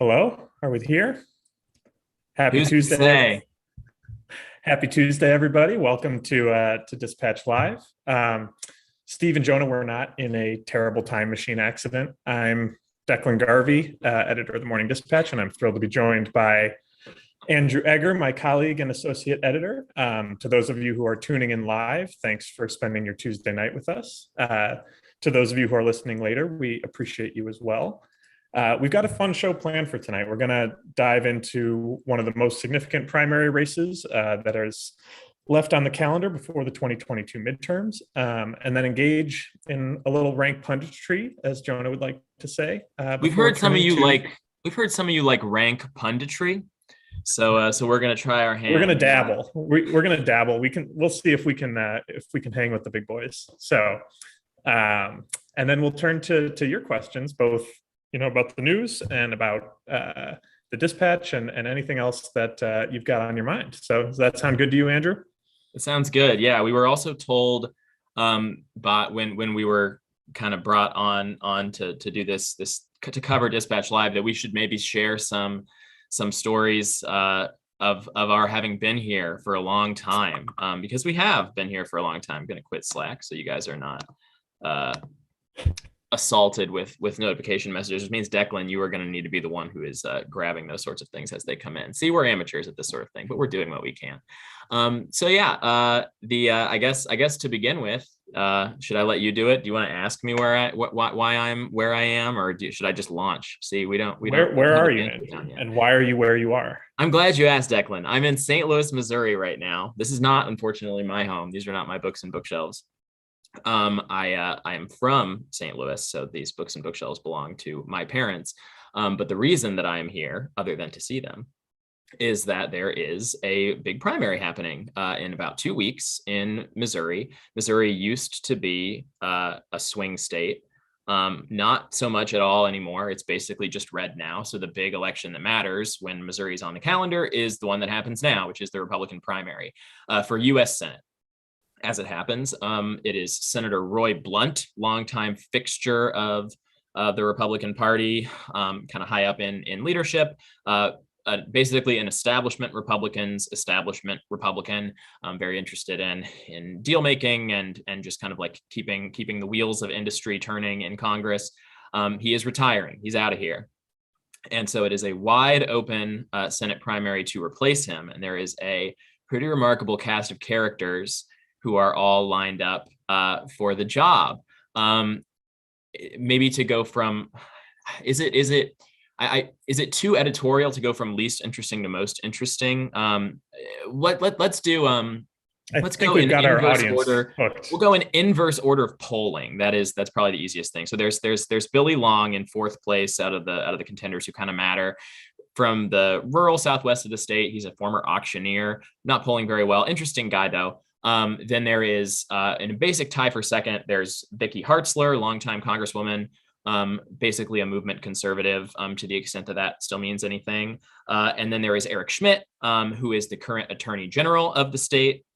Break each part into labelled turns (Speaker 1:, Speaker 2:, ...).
Speaker 1: Hello, are we here? Happy
Speaker 2: Who's to
Speaker 1: Tuesday.
Speaker 2: say?
Speaker 1: Happy Tuesday, everybody. Welcome to Dispatch Live. Steve and Jonah were not in a terrible time machine accident. I'm Declan Garvey, editor of the Morning Dispatch, and I'm thrilled to be joined by Andrew Egger, my colleague and associate editor. To those of you who are tuning in live, thanks for spending your Tuesday night with us. To those of you who are listening later, we appreciate you as well. We've got a fun show planned for tonight. We're going to dive into one of the most significant primary races that is left on the calendar before the 2022 midterms, and then engage in a little rank punditry, as Jonah would like to say.
Speaker 2: We've heard some of you like rank punditry. So we're gonna try our hand.
Speaker 1: We're gonna dabble. We're gonna dabble. We'll see if we can hang with the big boys. So, and then we'll turn to your questions, both about the news and about the dispatch and anything else that you've got on your mind. So does that sound good to you, Andrew?
Speaker 2: It sounds good. Yeah, we were also told but when we were kind of brought on to do this to cover Dispatch Live that we should maybe share some stories of our having been here for a long time, because we have been here for a long time. I'm going to quit Slack so you guys are not assaulted with notification messages, which means Declan, you are going to need to be the one who is grabbing those sorts of things as they come in. See, we're amateurs at this sort of thing, but we're doing what we can. I guess to begin with, should I let you do it? Do you want to ask me why I'm where I am, or should I just launch? See,
Speaker 1: where are you, and why are you where you are?
Speaker 2: I'm glad you asked, Declan. I'm in St. Louis, Missouri right now. This is not, unfortunately, my home. These are not my books and bookshelves. I am from St. Louis, so these books and bookshelves belong to my parents. But the reason that I am here, other than to see them, is that there is a big primary happening in about 2 weeks in Missouri. Missouri used to be a swing state. Not so much at all anymore. It's basically just red now. So the big election that matters when Missouri is on the calendar is the one that happens now, which is the Republican primary for U.S. Senate. As it happens, it is Senator Roy Blunt, longtime fixture of the Republican Party, kind of high up in leadership, basically an establishment Republican, very interested in deal making and just kind of like keeping the wheels of industry turning in Congress. He is retiring. He's out of here. And so it is a wide open Senate primary to replace him. And there is a pretty remarkable cast of characters who are all lined up for the job. Maybe to go from, is it too editorial to go from least interesting to most interesting? Let's do. Let's go in inverse order. Hooked. We'll go in inverse order of polling. That's probably the easiest thing. So there's Billy Long in fourth place out of the contenders who kind of matter. From the rural southwest of the state, he's a former auctioneer, not polling very well. Interesting guy though. Then there is, in a basic tie for second, there's Vicky Hartzler, longtime congresswoman, basically a movement conservative, to the extent that still means anything. And then there is Eric Schmidt, who is the current attorney general of the state.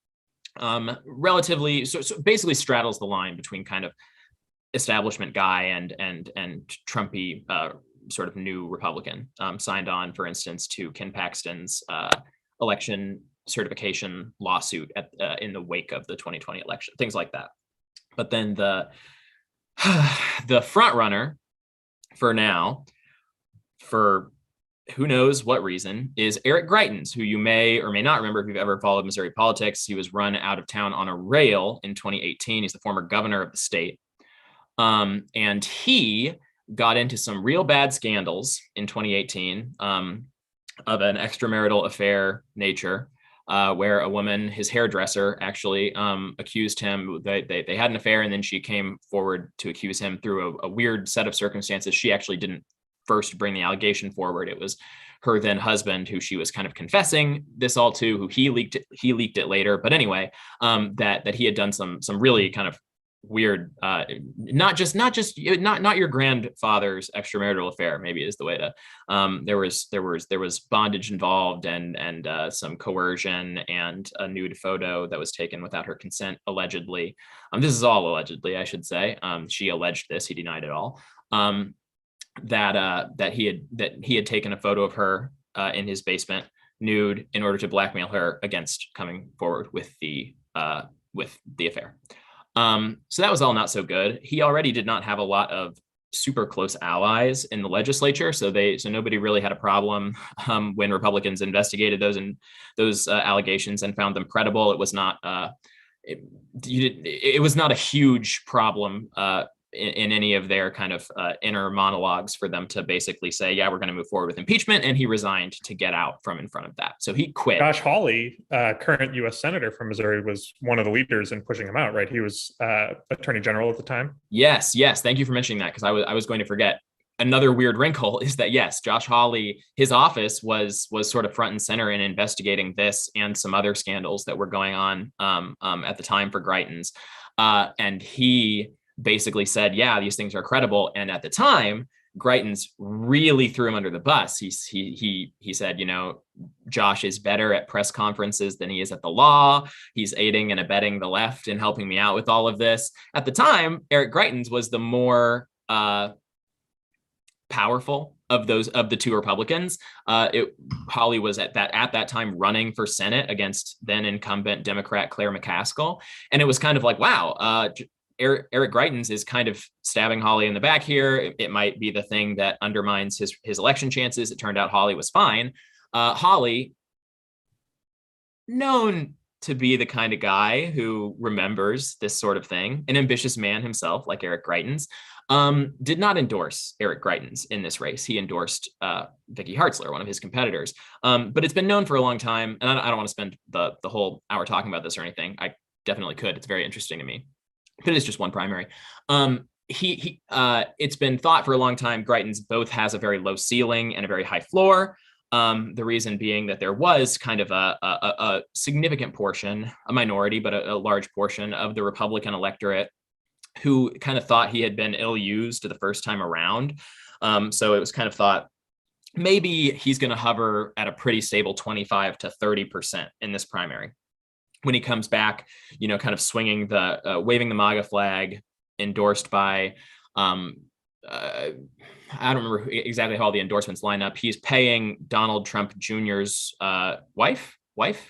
Speaker 2: Relatively, so basically straddles the line between kind of establishment guy and Trumpy, sort of new Republican, signed on, for instance, to Ken Paxton's election certification lawsuit in the wake of the 2020 election, things like that. But then the front runner for now, for who knows what reason, is Eric Greitens, who you may or may not remember if you've ever followed Missouri politics. He was run out of town on a rail in 2018. He's the former governor of the state. And he got into some real bad scandals in 2018 of an extramarital affair nature. Where a woman, his hairdresser, actually accused him. They had an affair, and then she came forward to accuse him through a weird set of circumstances. She actually didn't first bring the allegation forward. It was her then husband who she was kind of confessing this all to, who he leaked it later. But anyway, that he had done some really kind of weird, not your grandfather's extramarital affair, maybe is the way to, there was bondage involved and some coercion and a nude photo that was taken without her consent, allegedly. This is all allegedly, I should say. She alleged this, he denied it all. that he had taken a photo of her in his basement nude in order to blackmail her against coming forward with the affair. So that was all not so good. He already did not have a lot of super close allies in the legislature, so nobody really had a problem when Republicans investigated those allegations and found them credible. It was not it was not a huge problem in any of their kind of inner monologues for them to basically say, yeah, we're going to move forward with impeachment. And he resigned to get out from in front of that. So he quit.
Speaker 1: Josh Hawley, current U.S. Senator from Missouri, was one of the leaders in pushing him out, right? He was Attorney General at the time.
Speaker 2: Yes. Thank you for mentioning that, because I was going to forget. Another weird wrinkle is that, yes, Josh Hawley, his office was sort of front and center in investigating this and some other scandals that were going on at the time for Greitens. And he basically said, yeah, these things are credible. And at the time, Greitens really threw him under the bus. He said, Josh is better at press conferences than he is at the law. He's aiding and abetting the left and helping me out with all of this. At the time, Eric Greitens was the more powerful of the two Republicans. Hawley was at that time running for Senate against then incumbent Democrat Claire McCaskill. And it was kind of like, wow, Eric Greitens is kind of stabbing Hawley in the back here. It might be the thing that undermines his election chances. It turned out Hawley was fine. Hawley, known to be the kind of guy who remembers this sort of thing, an ambitious man himself, like Eric Greitens, did not endorse Eric Greitens in this race. He endorsed Vicky Hartzler, one of his competitors. But it's been known for a long time, and I don't want to spend the whole hour talking about this or anything. I definitely could. It's very interesting to me. But it's just one primary. It's been thought for a long time Greitens both has a very low ceiling and a very high floor. The reason being that there was kind of a significant portion, a minority, but a large portion of the Republican electorate who kind of thought he had been ill-used the first time around. So it was kind of thought maybe he's going to hover at a pretty stable 25 to 30% in this primary. When he comes back, kind of swinging waving the MAGA flag, endorsed by, I don't remember exactly how all the endorsements line up. He's paying Donald Trump Jr.'s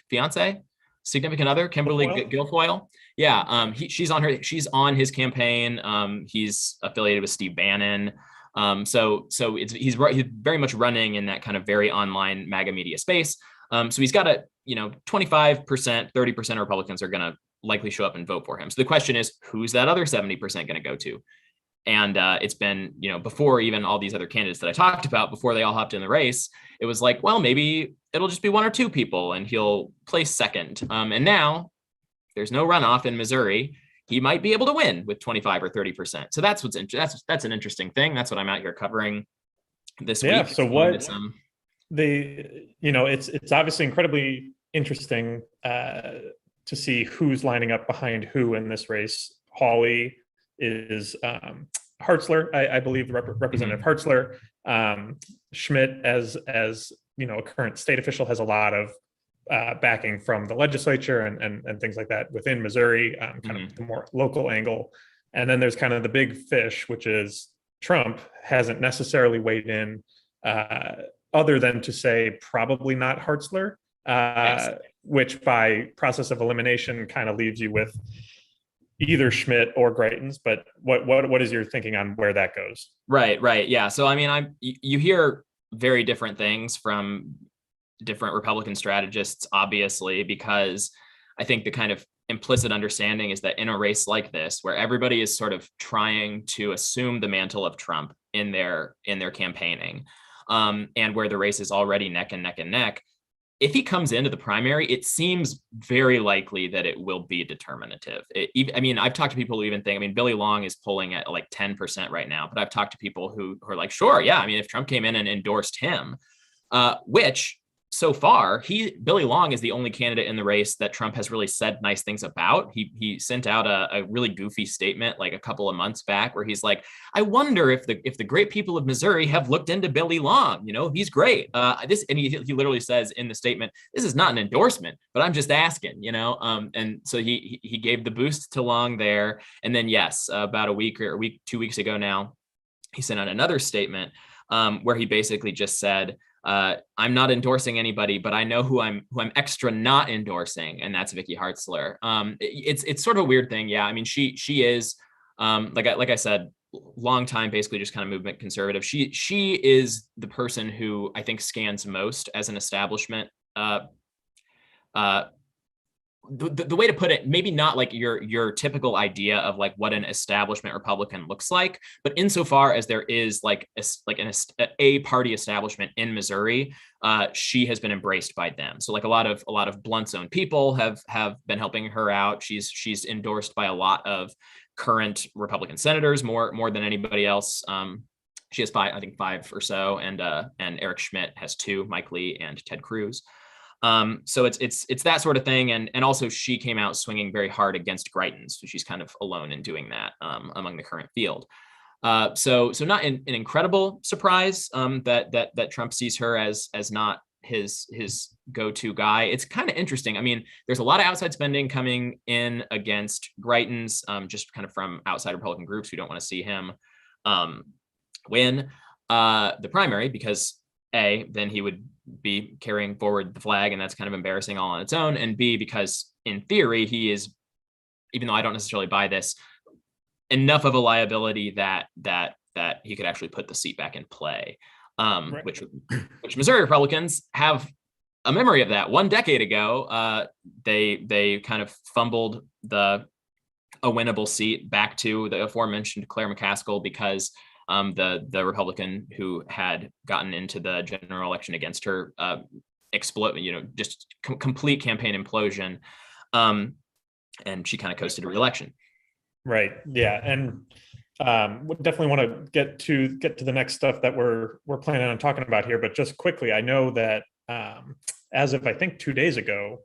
Speaker 2: fiance, significant other, Kimberly Guilfoyle. Yeah, she's on his campaign. He's affiliated with Steve Bannon. So he's very much running in that kind of very online MAGA media space. So he's got 25%, 30% of Republicans are going to likely show up and vote for him. So the question is, who's that other 70% going to go to? And it's been, before even all these other candidates that I talked about, before they all hopped in the race, it was like, well, maybe it'll just be one or two people and he'll place second. And now there's no runoff in Missouri. He might be able to win with 25 or 30%. So that's that's an interesting thing. That's what I'm out here covering this week.
Speaker 1: Yeah. So what it's obviously incredibly interesting to see who's lining up behind who in this race. Hawley is Hartzler, I believe, Representative Hartzler. Schmidt, as a current state official, has a lot of backing from the legislature and things like that within Missouri, kind of the more local angle. And then there's kind of the big fish, which is Trump hasn't necessarily weighed in, other than to say probably not Hartzler, which by process of elimination kind of leaves you with either Schmidt or Greitens. But what is your thinking on where that goes?
Speaker 2: Right. Yeah. So, I mean, you hear very different things from different Republican strategists, obviously, because I think the kind of implicit understanding is that in a race like this, where everybody is sort of trying to assume the mantle of Trump in their campaigning, and where the race is already neck and neck, if he comes into the primary, it seems very likely that it will be determinative. I've talked to people who even think, Billy Long is polling at like 10% right now, but I've talked to people who are like, sure, yeah. If Trump came in and endorsed him, which so far, Billy Long is the only candidate in the race that Trump has really said nice things about. He sent out a really goofy statement like a couple of months back where he's like, I wonder if the great people of Missouri have looked into Billy Long. He's great. And he literally says in the statement, this is not an endorsement, but I'm just asking, and so he gave the boost to Long there. And then, yes, about 2 weeks ago now, he sent out another statement where he basically just said, I'm not endorsing anybody, but I know who I'm extra not endorsing, and that's Vicky Hartzler. It's sort of a weird thing. Yeah, I mean, she is like I said, long time basically just kind of movement conservative. She is the person who I think scans most as an establishment. The way to put it, maybe not like your typical idea of like what an establishment Republican looks like, but insofar as there is like a party establishment in Missouri, she has been embraced by them. So like a lot of Blunt's own people have been helping her out. She's endorsed by a lot of current Republican senators, more than anybody else. She has five or so, and Eric Schmidt has two, Mike Lee and Ted Cruz. So it's that sort of thing, and also she came out swinging very hard against Greitens, so she's kind of alone in doing that among the current field. So not an incredible surprise that Trump sees her as not his go-to guy. It's kind of interesting. I mean, there's a lot of outside spending coming in against Greitens, just kind of from outside Republican groups who don't want to see him win the primary, because A, then he would be carrying forward the flag, and that's kind of embarrassing all on its own, and B, because in theory he is, even though I don't necessarily buy this, enough of a liability that he could actually put the seat back in play, right. which Missouri Republicans have a memory of that. 1 decade ago, they kind of fumbled a winnable seat back to the aforementioned Claire McCaskill, because the Republican who had gotten into the general election against her just complete campaign implosion, and she kind of coasted to re-election.
Speaker 1: Right. Yeah, and definitely want to get to the next stuff that we're planning on talking about here. But just quickly, I know that as of I think 2 days ago,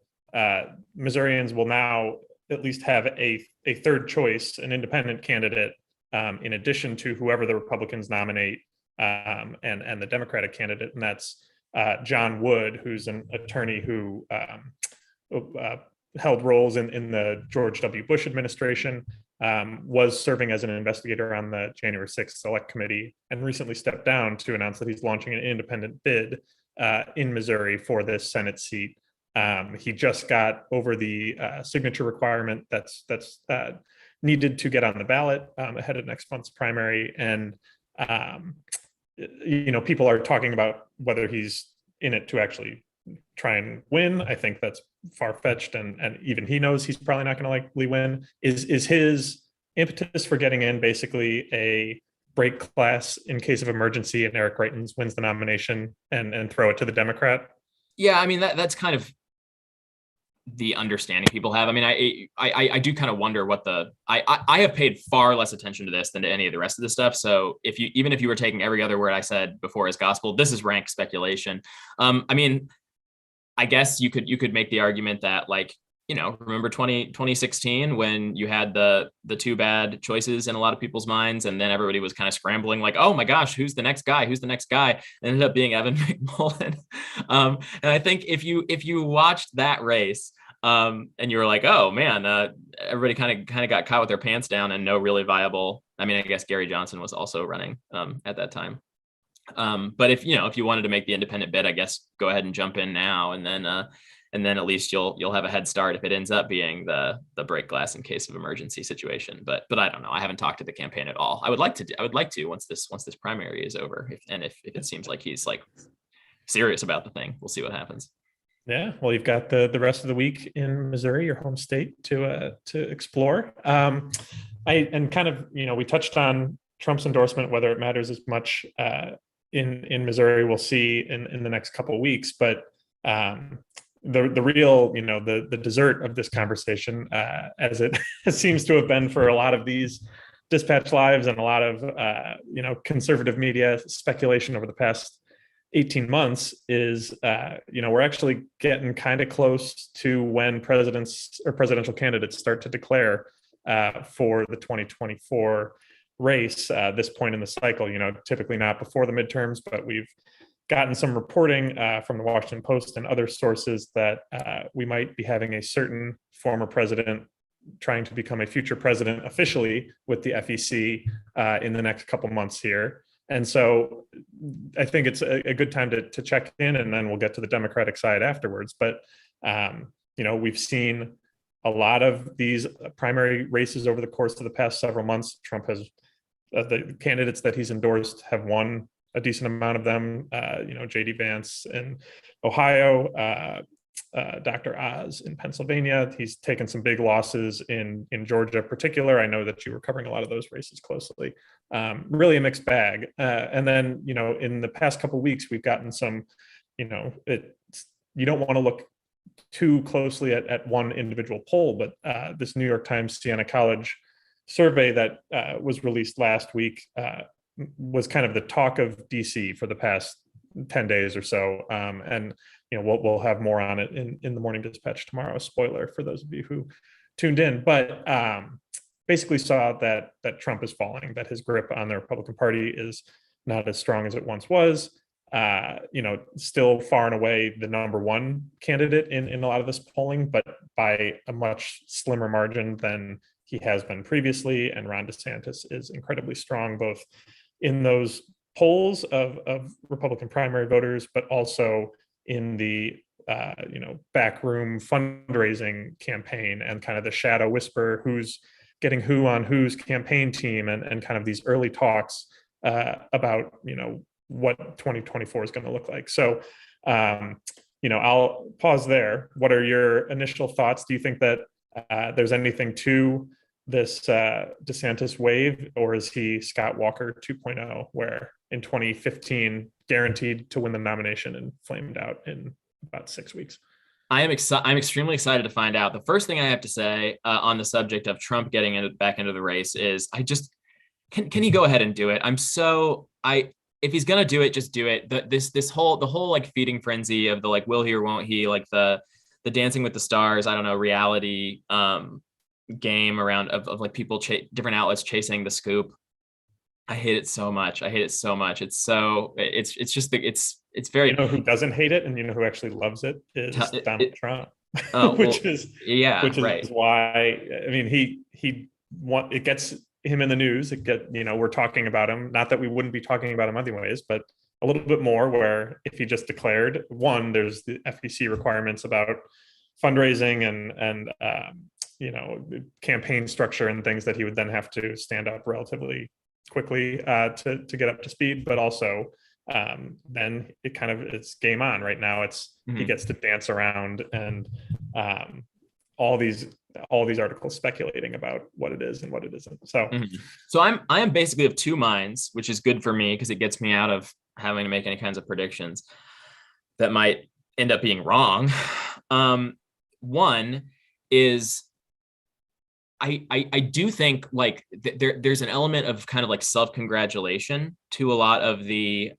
Speaker 1: Missourians will now at least have a third choice, an independent candidate, in addition to whoever the Republicans nominate, and the Democratic candidate, and that's John Wood, who's an attorney who held roles in the George W. Bush administration, was serving as an investigator on the January 6th Select Committee, and recently stepped down to announce that he's launching an independent bid in Missouri for this Senate seat. He just got over the signature requirement that's needed to get on the ballot ahead of next month's primary. And, people are talking about whether he's in it to actually try and win. I think that's far-fetched, and even he knows he's probably not going to likely win. Is his impetus for getting in basically a break class in case of emergency and Eric Greitens wins the nomination and throw it to the Democrat?
Speaker 2: Yeah, I mean, that's kind of the understanding people have. I mean, I do kind of wonder what I have paid far less attention to this than to any of the rest of the stuff. So even if you were taking every other word I said before as gospel, this is rank speculation. I mean, I guess you could make the argument that, like, remember 2016 when you had the two bad choices in a lot of people's minds, and then everybody was kind of scrambling like, oh my gosh, who's the next guy? It ended up being Evan McMullin. And I think if you watched that race, and you were like, oh man, everybody kind of got caught with their pants down and no really viable. I mean, I guess Gary Johnson was also running at that time. But if you wanted to make the independent bid, I guess go ahead and jump in now, and then at least you'll have a head start if it ends up being the break glass in case of emergency situation. But I don't know. I haven't talked to the campaign at all. I would like to once this primary is over, if it seems like he's like serious about the thing. We'll see what happens.
Speaker 1: Yeah, well, you've got the rest of the week in Missouri, your home state, to explore. We touched on Trump's endorsement, whether it matters as much in Missouri, we'll see in the next couple of weeks. But the real, the dessert of this conversation, as it seems to have been for a lot of these Dispatch Lives and a lot of conservative media speculation over the past 18 months, is we're actually getting kind of close to when presidents or presidential candidates start to declare for the 2024 race. This point in the cycle, typically not before the midterms, but we've gotten some reporting from the Washington Post and other sources that we might be having a certain former president trying to become a future president officially with the FEC in the next couple months here. And so I think it's a good time to check in, and then we'll get to the Democratic side afterwards. But, we've seen a lot of these primary races over the course of the past several months. Trump has the candidates that he's endorsed have won a decent amount of them. J.D. Vance in Ohio, Dr. Oz in Pennsylvania. He's taken some big losses in Georgia in particular. I know that you were covering a lot of those races closely. Really a mixed bag. And then, in the past couple of weeks, we've gotten some, you don't want to look too closely at one individual poll, but this New York Times Siena College survey that was released last week was kind of the talk of DC for the past 10 days or so. And we'll have more on it in the Morning Dispatch tomorrow. Spoiler for those of you who tuned in, but basically saw that Trump is falling, that his grip on the Republican Party is not as strong as it once was. Still far and away the number one candidate in a lot of this polling, but by a much slimmer margin than he has been previously. And Ron DeSantis is incredibly strong, both in those polls of Republican primary voters, but also in the backroom fundraising campaign and kind of the shadow whisper who's getting who on whose campaign team, and kind of these early talks about what 2024 is going to look like. So I'll pause there. What are your initial thoughts? Do you think that there's anything to this DeSantis wave, or is he Scott Walker 2.0, where in 2015 guaranteed to win the nomination and flamed out in about 6 weeks?
Speaker 2: I'm extremely excited to find out. The first thing I have to say on the subject of Trump getting back into the race is can he go ahead and do it? If he's gonna do it, just do it. The whole like feeding frenzy of the like will he or won't he, like the Dancing with the Stars, I don't know, reality game around of like people different outlets chasing the scoop. I hate it so much. It's very.
Speaker 1: Who doesn't hate it, and who actually loves it is Donald Trump.
Speaker 2: which is
Speaker 1: why it gets him in the news. We're talking about him, not that we wouldn't be talking about him anyways, but a little bit more, where if he just declared, one, there's the FEC requirements about fundraising and campaign structure and things that he would then have to stand up relatively quickly to get up to speed, but also then it's game on. Right now he gets to dance around, and all these articles speculating about what it is and what it isn't. So
Speaker 2: I am basically of two minds, which is good for me because it gets me out of having to make any kinds of predictions that might end up being wrong. One is I do think like there's an element of kind of like self-congratulation to a lot of the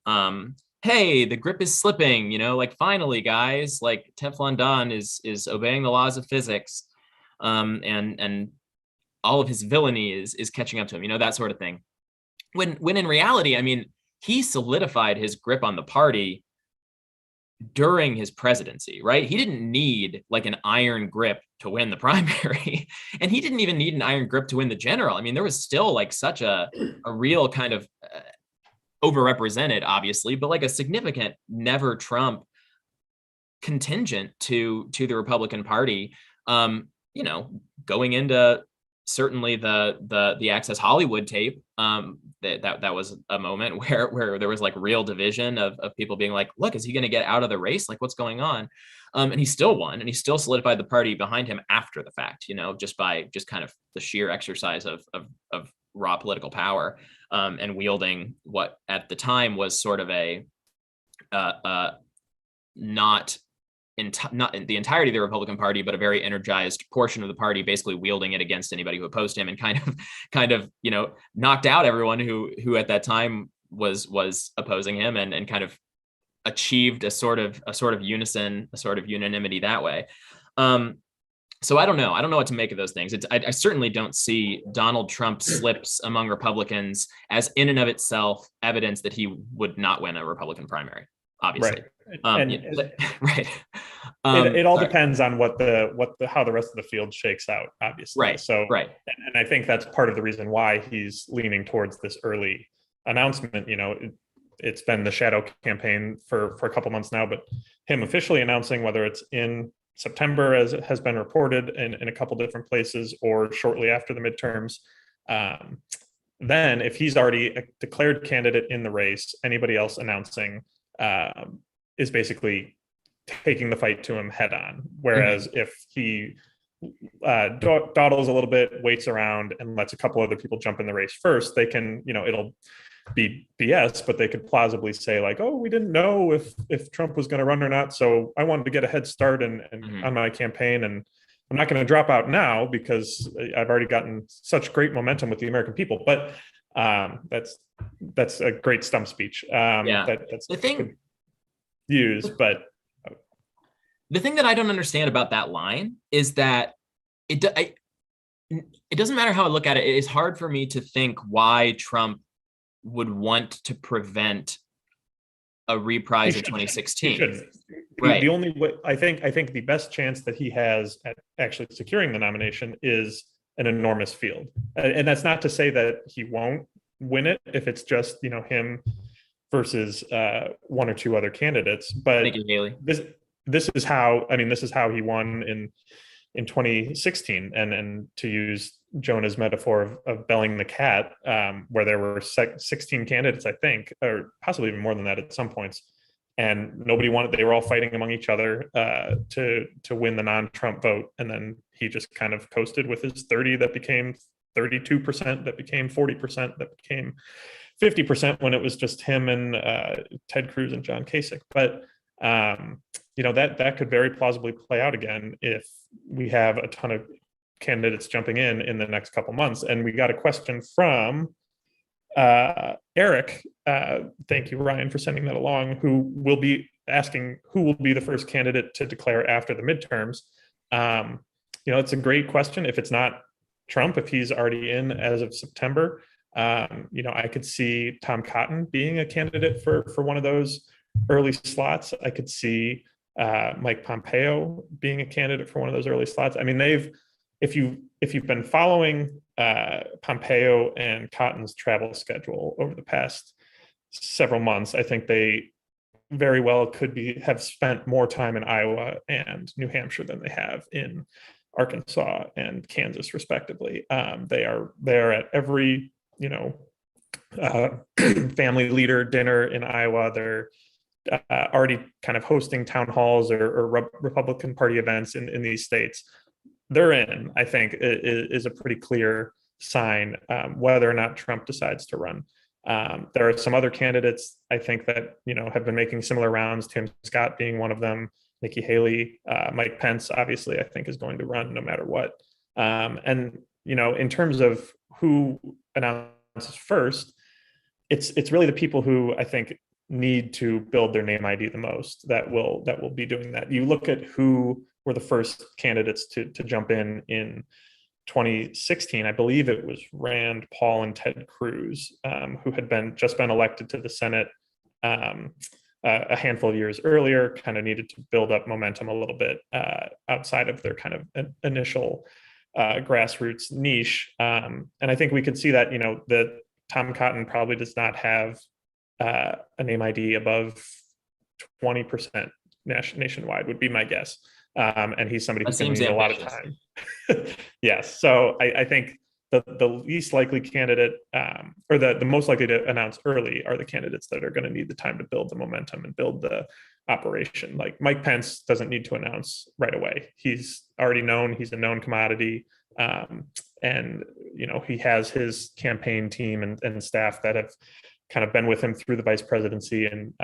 Speaker 2: hey, the grip is slipping, like finally guys, like Teflon Don is obeying the laws of physics, and all of his villainy is catching up to him, that sort of thing. When in reality, he solidified his grip on the party during his presidency, right? He didn't need like an iron grip to win the primary, and he didn't even need an iron grip to win the general. There was still like such a real kind of overrepresented, obviously, but like a significant never Trump contingent to the Republican Party. Going into certainly the Access Hollywood tape, that was a moment where there was like real division of people being like, look, is he going to get out of the race? Like, what's going on? And he still won, and he still solidified the party behind him after the fact, just by kind of the sheer exercise of raw political power, and wielding what at the time was sort of a not in the entirety of the Republican Party, but a very energized portion of the party, basically wielding it against anybody who opposed him, and kind of knocked out everyone who at that time was opposing him, and kind of achieved a sort of unison, a sort of unanimity that way. So I don't know what to make of those things. I certainly don't see Donald Trump slips among Republicans as in and of itself evidence that he would not win a Republican primary, obviously.
Speaker 1: Right.
Speaker 2: Right.
Speaker 1: It all depends on how the rest of the field shakes out, obviously.
Speaker 2: Right.
Speaker 1: So,
Speaker 2: right.
Speaker 1: And I think that's part of the reason why he's leaning towards this early announcement. It's been the shadow campaign for a couple months now, but him officially announcing, whether it's in September, as it has been reported in a couple different places, or shortly after the midterms. Then if he's already a declared candidate in the race, anybody else announcing is basically taking the fight to him head on. Whereas if he dawdles a little bit, waits around, and lets a couple other people jump in the race first, they can, it'll be BS, but they could plausibly say like, oh, we didn't know if Trump was going to run or not, so I wanted to get a head start and on my campaign, and I'm not going to drop out now because I've already gotten such great momentum with the American people. But that's a great stump speech. That's
Speaker 2: the thing
Speaker 1: use, but
Speaker 2: the thing that I don't understand about that line is that it doesn't matter how I look at it. It is hard for me to think why Trump would want to prevent a reprise of 2016.
Speaker 1: Right. The only way I think the best chance that he has at actually securing the nomination is an enormous field, and that's not to say that he won't win it if it's just him versus one or two other candidates. But
Speaker 2: Nikki Haley.
Speaker 1: This is how he won in 2016, and to use Jonah's metaphor of belling the cat, where there were 16 candidates, I think, or possibly even more than that at some points, and they were all fighting among each other to win the non-Trump vote, and then he just kind of coasted with his 30 that became 32%, that became 40%, that became 50% when it was just him and Ted Cruz and John Kasich. But that could very plausibly play out again if we have a ton of candidates jumping in the next couple months. And we got a question from Eric. Thank you, Ryan, for sending that along, who will be asking who will be the first candidate to declare after the midterms. It's a great question. If it's not Trump, if he's already in as of September, I could see Tom Cotton being a candidate for one of those early slots. I could see Mike Pompeo being a candidate for one of those early slots. I mean, if you've been following Pompeo and Cotton's travel schedule over the past several months, I think they very well could have spent more time in Iowa and New Hampshire than they have in Arkansas and Kansas, respectively. They are at every family leader dinner in Iowa. They're already kind of hosting town halls or Republican Party events in these states. They're in, I think, is a pretty clear sign whether or not Trump decides to run. There are some other candidates, I think, that have been making similar rounds, Tim Scott being one of them, Nikki Haley, Mike Pence, obviously, I think is going to run no matter what. And in terms of who announces first, it's really the people who I think need to build their name ID the most that will be doing that. You look at who were the first candidates to jump in 2016. I believe it was Rand Paul and Ted Cruz, who had just been elected to the Senate a handful of years earlier, kind of needed to build up momentum a little bit outside of their kind of initial grassroots niche. And I think we could see that, that Tom Cotton probably does not have a name ID above 20% nationwide, would be my guess. And he's somebody who's going to need a lot of time. Yes. So I think the least likely candidate, or the most likely to announce early, are the candidates that are going to need the time to build the momentum and build the operation. Like Mike Pence doesn't need to announce right away. He's already known. He's a known commodity. And, he has his campaign team and staff that have kind of been with him through the vice presidency. And,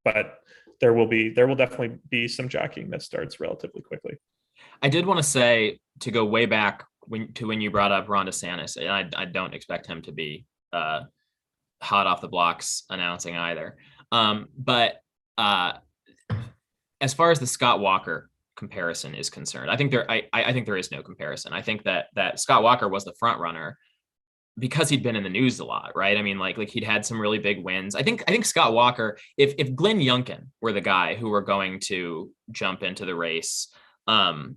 Speaker 1: but there will definitely be some jockeying that starts relatively quickly.
Speaker 2: I did want to say, to go way back when you brought up Ron DeSantis, and I don't expect him to be hot off the blocks announcing either. But as far as the Scott Walker comparison is concerned, I think there is no comparison. I think that Scott Walker was the front runner because he'd been in the news a lot, right? I mean, like he'd had some really big wins. I think Scott Walker, if Glenn Youngkin were the guy who were going to jump into the race, and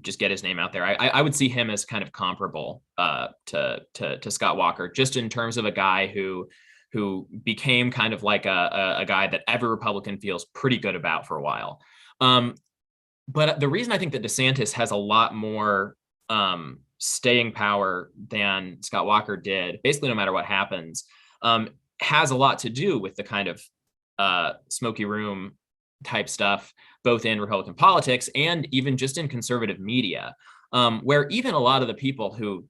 Speaker 2: just get his name out there, I would see him as kind of comparable to Scott Walker, just in terms of a guy who became kind of like a guy that every Republican feels pretty good about for a while. But the reason I think that DeSantis has a lot more staying power than Scott Walker did, basically no matter what happens, has a lot to do with the kind of smoky room type stuff, both in Republican politics and even just in conservative media, where even a lot of the people who,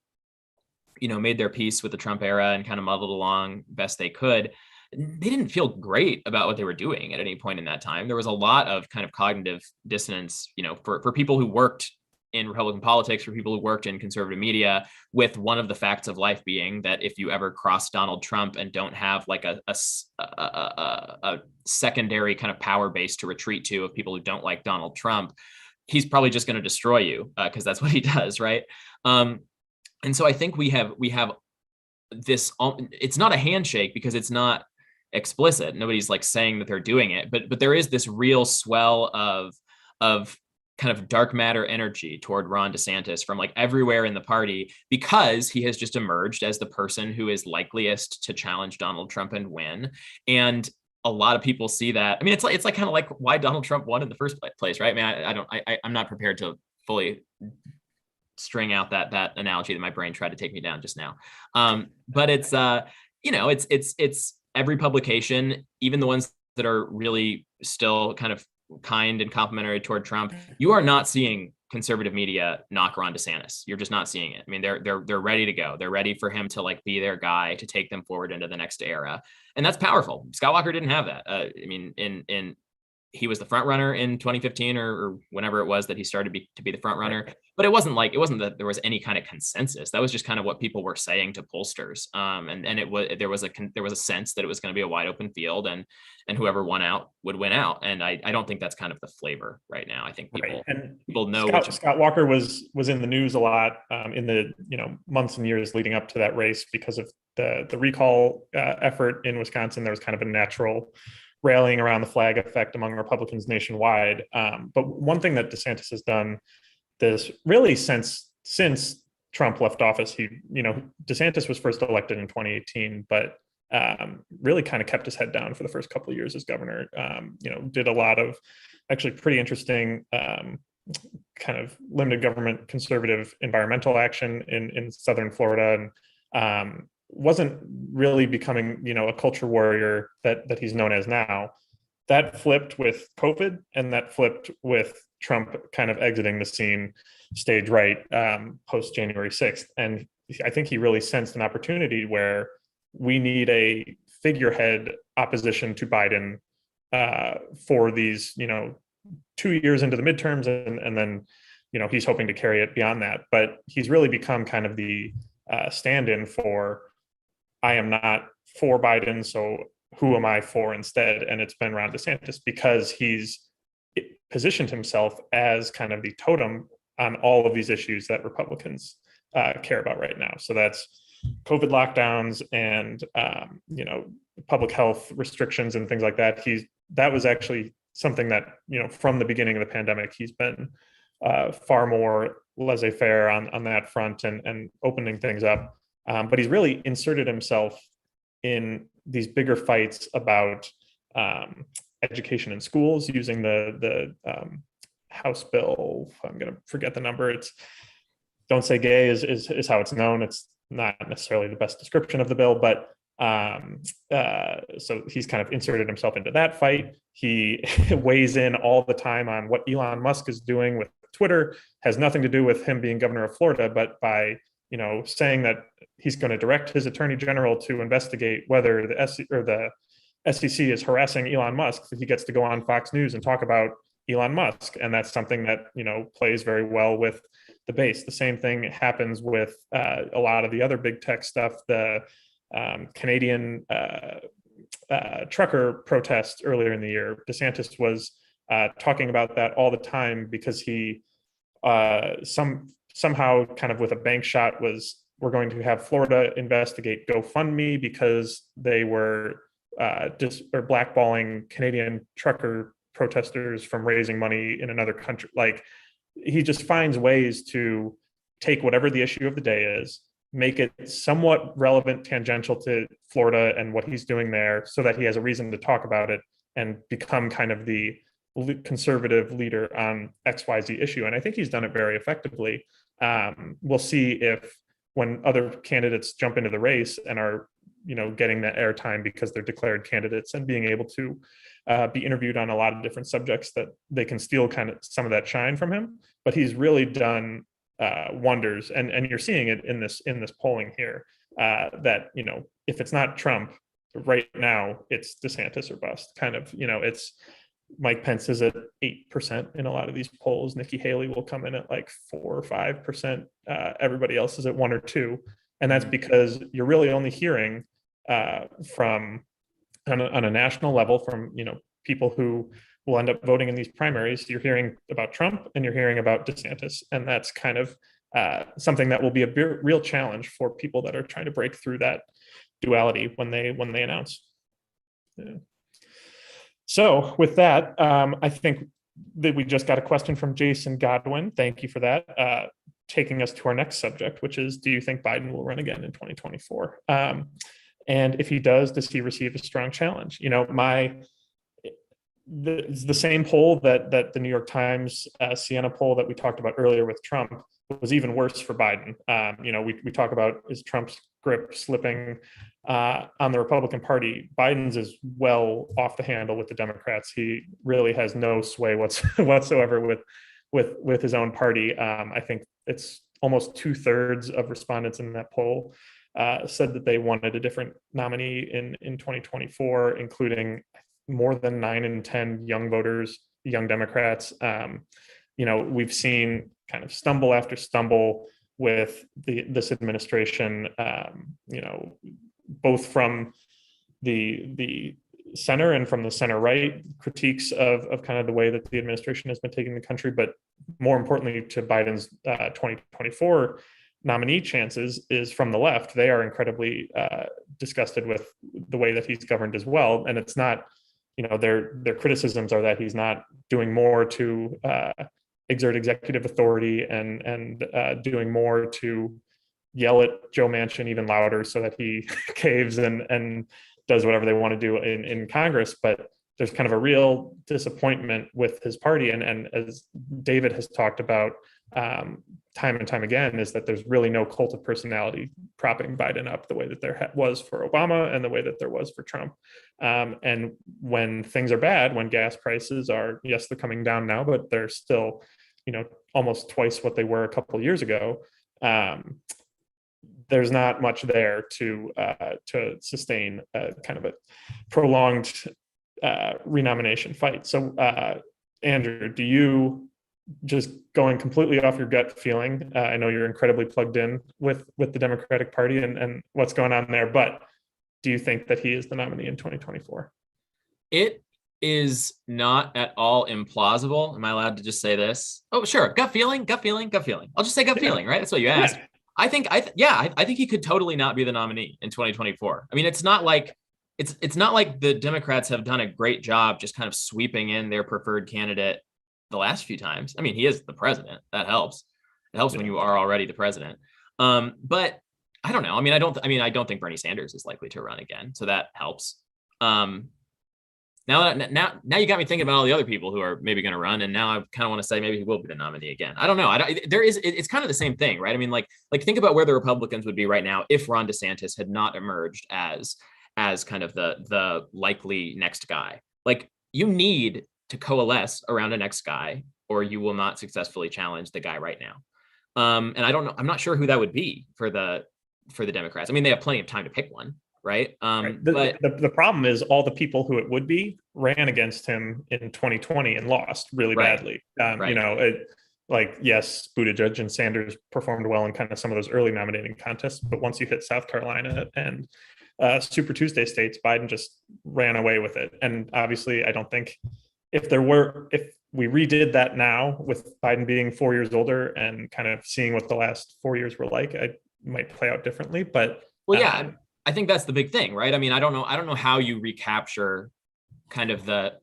Speaker 2: made their peace with the Trump era and kind of muddled along best they could, they didn't feel great about what they were doing at any point in that time. There was a lot of kind of cognitive dissonance, for people who worked in Republican politics, for people who worked in conservative media, with one of the facts of life being that if you ever cross Donald Trump and don't have like a secondary kind of power base to retreat to of people who don't like Donald Trump, he's probably just going to destroy you, because that's what he does, right? And so I think we have this. It's not a handshake because it's not explicit. Nobody's like saying that they're doing it, but there is this real swell of kind of dark matter energy toward Ron DeSantis from like everywhere in the party, because he has just emerged as the person who is likeliest to challenge Donald Trump and win. And a lot of people see that. I mean, it's like kind of like why Donald Trump won in the first place, right? I mean, I'm not prepared to fully string out that analogy that my brain tried to take me down just now. But it's it's every publication, even the ones that are really still kind of kind and complimentary toward Trump, you are not seeing conservative media knock Ron DeSantis. You're just not seeing it. I mean, they're ready to go. They're ready for him to like be their guy to take them forward into the next era, and that's powerful. Scott Walker didn't have that. I mean, he was the front runner in 2015 or whenever it was that he started to be the front runner, but it wasn't that there was any kind of consensus. That was just kind of what people were saying to pollsters. And there was a sense that it was going to be a wide open field, and whoever won out would win out. And I don't think that's kind of the flavor right now. I think people know
Speaker 1: Scott Walker was in the news a lot in the months and years leading up to that race because of the recall effort in Wisconsin. There was kind of a natural rallying around the flag effect among Republicans nationwide. But one thing that DeSantis has done this really since Trump left office, DeSantis was first elected in 2018, but really kind of kept his head down for the first couple of years as governor. Did a lot of actually pretty interesting kind of limited government conservative environmental action in Southern Florida, and wasn't really becoming, a culture warrior that he's known as now. That flipped with COVID, and that flipped with Trump kind of exiting the scene stage right post January 6th. And I think he really sensed an opportunity where we need a figurehead opposition to Biden for these, 2 years into the midterms, and then, he's hoping to carry it beyond that. But he's really become kind of the stand-in for, I am not for Biden, so who am I for instead? And it's been Ron DeSantis, because he's positioned himself as kind of the totem on all of these issues that Republicans care about right now. So that's COVID lockdowns and public health restrictions and things like that. That was actually something that from the beginning of the pandemic, he's been far more laissez-faire on that front and opening things up. But he's really inserted himself in these bigger fights about education in schools using the House bill. I'm going to forget the number. It's Don't Say Gay is how it's known. It's not necessarily the best description of the bill, but so he's kind of inserted himself into that fight. He weighs in all the time on what Elon Musk is doing with Twitter. Has nothing to do with him being governor of Florida, but by saying that he's going to direct his attorney general to investigate whether the SEC is harassing Elon Musk, that he gets to go on Fox News and talk about Elon Musk. And that's something that, plays very well with the base. The same thing happens with a lot of the other big tech stuff. The Canadian trucker protest earlier in the year, DeSantis was talking about that all the time because he somehow kind of with a bank shot was we're going to have Florida investigate GoFundMe because they were blackballing Canadian trucker protesters from raising money in another country. Like, he just finds ways to take whatever the issue of the day is, make it somewhat relevant, tangential to Florida and what he's doing there, so that he has a reason to talk about it and become kind of the conservative leader on XYZ issue. And I think he's done it very effectively. We'll see if, when other candidates jump into the race and are, getting that airtime because they're declared candidates and being able to be interviewed on a lot of different subjects, that they can steal kind of some of that shine from him. But he's really done wonders, and you're seeing it in this polling here, that if it's not Trump right now, it's DeSantis or bust. Kind of, it's Mike Pence is at 8% in a lot of these polls. Nikki Haley will come in at like 4 or 5%. Everybody else is at 1 or 2, and that's because you're really only hearing from on a national level from people who will end up voting in these primaries. You're hearing about Trump and you're hearing about DeSantis, and that's kind of something that will be a real challenge for people that are trying to break through that duality when they announce. Yeah. So with that, I think that we just got a question from Jason Godwin. Thank you for that. Taking us to our next subject, which is, do you think Biden will run again in 2024? And if he does he receive a strong challenge? The same poll that the New York Times Siena poll that we talked about earlier with Trump was even worse for Biden. We talk about, is Trump's grip slipping on the Republican Party? Biden's is well off the handle with the Democrats. He really has no sway whatsoever with his own party. I think it's almost 2/3 of respondents in that poll said that they wanted a different nominee in 2024, including more than 9 in 10 young voters, young Democrats. We've seen kind of stumble after stumble with this administration, both from the center and from the center right, critiques of kind of the way that the administration has been taking the country, but more importantly to Biden's 2024 nominee chances is from the left. They are incredibly disgusted with the way that he's governed as well. And it's not, their criticisms are that he's not doing more to exert executive authority and doing more to yell at Joe Manchin even louder so that he caves and does whatever they want to do in Congress. But there's kind of a real disappointment with his party. And as David has talked about time and time again, is that there's really no cult of personality propping Biden up the way that there was for Obama and the way that there was for Trump. And when things are bad, when gas prices are, yes, they're coming down now, but they're still, almost twice what they were a couple of years ago. There's not much there to sustain kind of a prolonged renomination fight. So, Andrew, do you, just going completely off your gut feeling, I know you're incredibly plugged in with the Democratic Party and what's going on there, but do you think that he is the nominee in 2024?
Speaker 2: It is not at all implausible. Am I allowed to just say this? Oh, sure. Gut feeling. I'll just say gut feeling, right? That's what you asked. Yeah. I think he could totally not be the nominee in 2024. I mean, it's not like the Democrats have done a great job just kind of sweeping in their preferred candidate the last few times. I mean, he is the president. That helps. It helps when you are already the president. But I don't know. I don't think Bernie Sanders is likely to run again, so that helps. Now you got me thinking about all the other people who are maybe going to run, and now I kind of want to say maybe he will be the nominee again. I don't know. It's kind of the same thing, right? I mean, like think about where the Republicans would be right now if Ron DeSantis had not emerged as kind of the likely next guy. Like, you need to coalesce around a next guy, or you will not successfully challenge the guy right now. And I don't know. I'm not sure who that would be for the Democrats. I mean, they have plenty of time to pick one. Right.
Speaker 1: Right. The problem is all the people who it would be ran against him in 2020 and lost really badly. Yes, Buttigieg and Sanders performed well in kind of some of those early nominating contests, but once you hit South Carolina and Super Tuesday states, Biden just ran away with it. And obviously, I don't think if we redid that now with Biden being 4 years older and kind of seeing what the last 4 years were like, might play out differently. But
Speaker 2: well, yeah, I think that's the big thing, right? I mean, I don't know how you recapture kind of the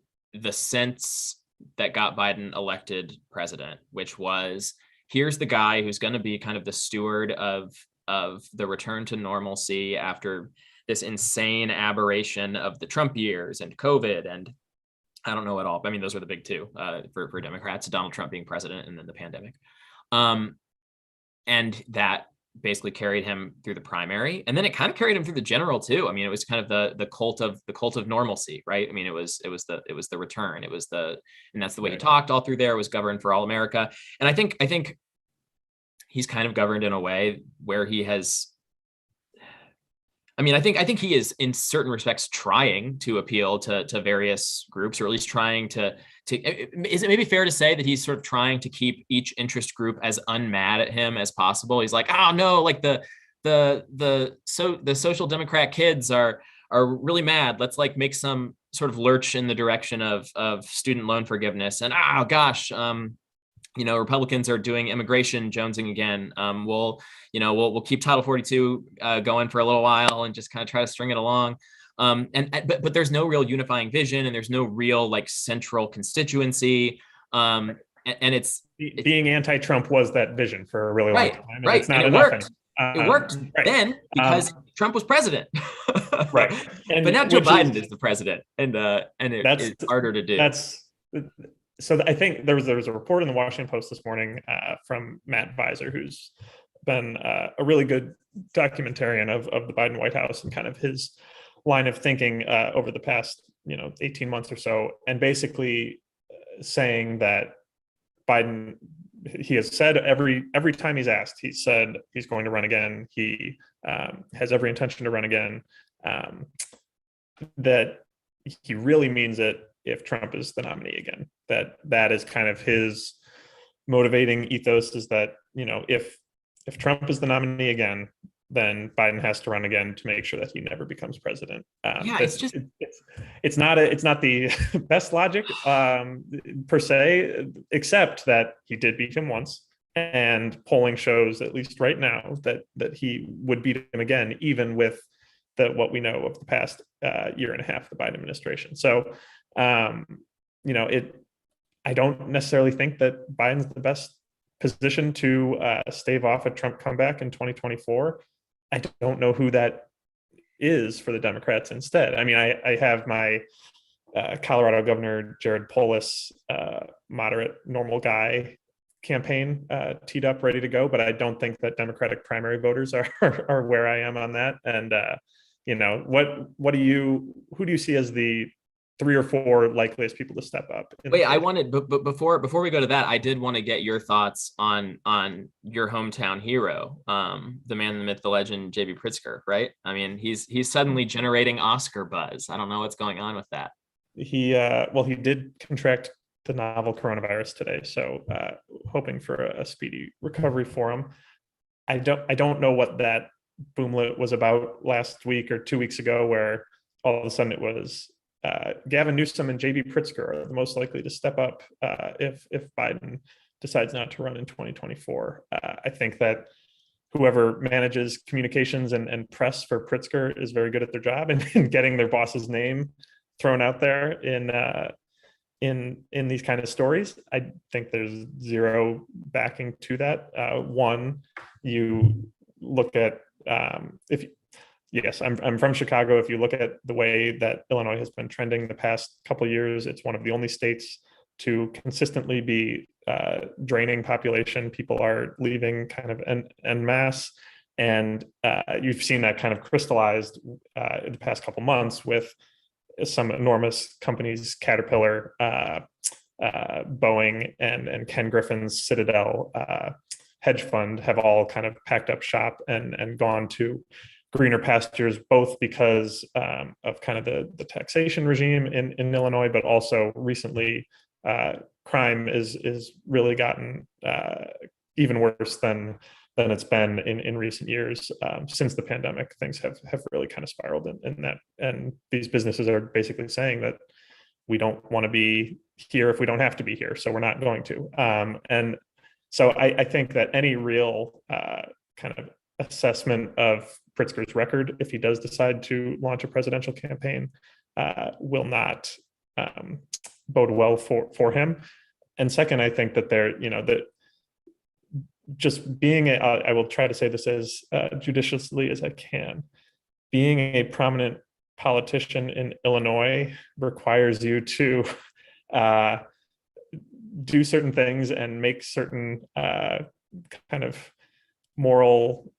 Speaker 2: sense that got Biden elected president, which was, here's the guy who's going to be kind of the steward of the return to normalcy after this insane aberration of the Trump years and COVID, and I don't know what all. I mean, those were the big two for Democrats: Donald Trump being president, and then the pandemic. And that basically carried him through the primary, and then it kind of carried him through the general too. I mean, it was kind of the cult of normalcy, right? I mean, it was the return. It was and that's the way he talked all through there. It was governed for all America, and I think he's kind of governed in a way where he has. I mean, I think he is in certain respects trying to appeal to various groups, or at least trying to. Is it maybe fair to say that he's sort of trying to keep each interest group as unmad at him as possible? He's like, oh no, like the social democrat kids are really mad. Let's like make some sort of lurch in the direction of student loan forgiveness. And oh gosh, Republicans are doing immigration jonesing again. We'll keep Title 42 going for a little while and just kind of try to string it along. But there's no real unifying vision, and there's no real like central constituency. And it's
Speaker 1: being anti-Trump was that vision for a really long time.
Speaker 2: And right. It's not enough. It worked then because Trump was president.
Speaker 1: Right.
Speaker 2: But now Joe Biden is the president, and it's harder to do.
Speaker 1: So I think there was a report in the Washington Post this morning from Matt Visor, who's been a really good documentarian of the Biden White House and kind of his line of thinking over the past 18 months or so, and basically saying that Biden, he has said every time he's asked, he said he's going to run again. He has every intention to run again. That he really means it if Trump is the nominee again. That is kind of his motivating ethos, is that if Trump is the nominee again, then Biden has to run again to make sure that he never becomes president. It's not the best logic per se, except that he did beat him once, and polling shows, at least right now, that he would beat him again, even with what we know of the past year and a half of the Biden administration. So, I don't necessarily think that Biden's the best position to stave off a Trump comeback in 2024. I don't know who that is for the Democrats instead. I mean, I have my Colorado Governor Jared Polis moderate, normal guy campaign teed up, ready to go, but I don't think that Democratic primary voters are where I am on that. And who do you see as the 3 or 4 likeliest people to step up?
Speaker 2: Wait, I wanted, but before we go to that, I did want to get your thoughts on your hometown hero, the man, the myth, the legend, J.B. Pritzker, right? I mean, he's suddenly generating Oscar buzz. I don't know what's going on with that.
Speaker 1: He did contract the novel coronavirus today, so hoping for a speedy recovery for him. I don't know what that boomlet was about last week or 2 weeks ago, where all of a sudden it was Gavin Newsom and J.B. Pritzker are the most likely to step up if Biden decides not to run in 2024. I think that whoever manages communications and press for Pritzker is very good at their job and getting their boss's name thrown out there in these kind of stories. I think there's zero backing to that. One, you look at Yes, I'm from Chicago. If you look at the way that Illinois has been trending the past couple of years, it's one of the only states to consistently be draining population. People are leaving kind of en masse. And you've seen that kind of crystallized in the past couple of months with some enormous companies, Caterpillar, Boeing, and Ken Griffin's Citadel hedge fund have all kind of packed up shop and gone to greener pastures, both because of kind of the taxation regime in Illinois, but also recently crime is really gotten even worse than it's been in recent years. Since the pandemic, things have really kind of spiraled in that, and these businesses are basically saying that we don't want to be here if we don't have to be here, so we're not going to. And so I think that any real kind of assessment of Pritzker's record, if he does decide to launch a presidential campaign, will not bode well for him. And second, I think that that just being I will try to say this as judiciously as I can, being a prominent politician in Illinois requires you to do certain things and make certain kind of moral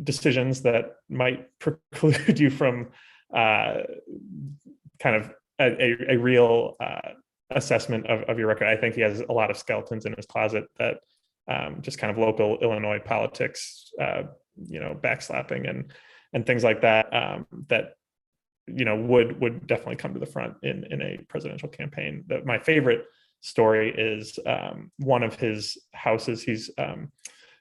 Speaker 1: decisions that might preclude you from kind of a real assessment of your record. I think he has a lot of skeletons in his closet that just kind of local Illinois politics, backslapping and things like that, that would definitely come to the front in a presidential campaign. My favorite story is one of his houses. He's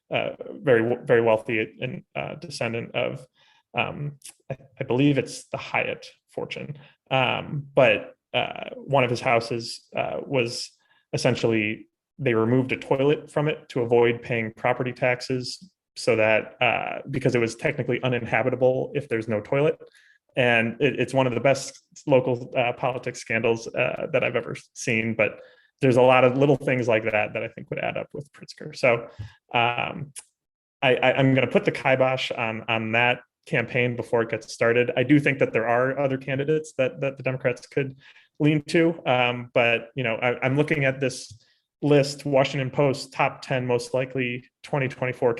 Speaker 1: very, very wealthy and descendant of, I believe it's the Hyatt fortune. But one of his houses was essentially, they removed a toilet from it to avoid paying property taxes, so that because it was technically uninhabitable if there's no toilet. And it's one of the best local politics scandals that I've ever seen. But there's a lot of little things like that I think would add up with Pritzker. So I'm going to put the kibosh on that campaign before it gets started. I do think that there are other candidates that the Democrats could lean to. But I'm looking at this list, Washington Post top 10 most likely 2024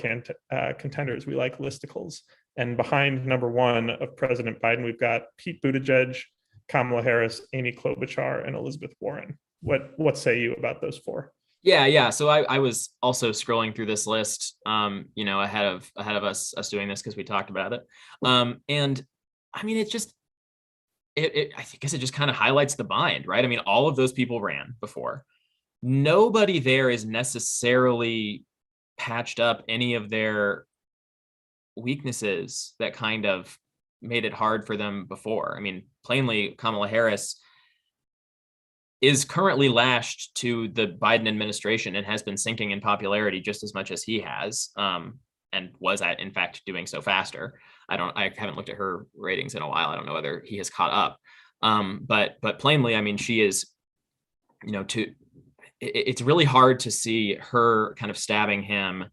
Speaker 1: contenders. We like listicles. And behind number one of President Biden, we've got Pete Buttigieg, Kamala Harris, Amy Klobuchar, and Elizabeth Warren. What say you about those four?
Speaker 2: Yeah. So I was also scrolling through this list, ahead of us doing this, because we talked about it. And I mean, I guess it just kind of highlights the bind, right? I mean, all of those people ran before. Nobody there is necessarily patched up any of their weaknesses that kind of made it hard for them before. I mean, plainly, Kamala Harris is currently lashed to the Biden administration and has been sinking in popularity just as much as he has, and was in fact doing so faster. I haven't looked at her ratings in a while. I don't know whether he has caught up. But plainly, I mean, she is, it's really hard to see her kind of stabbing him.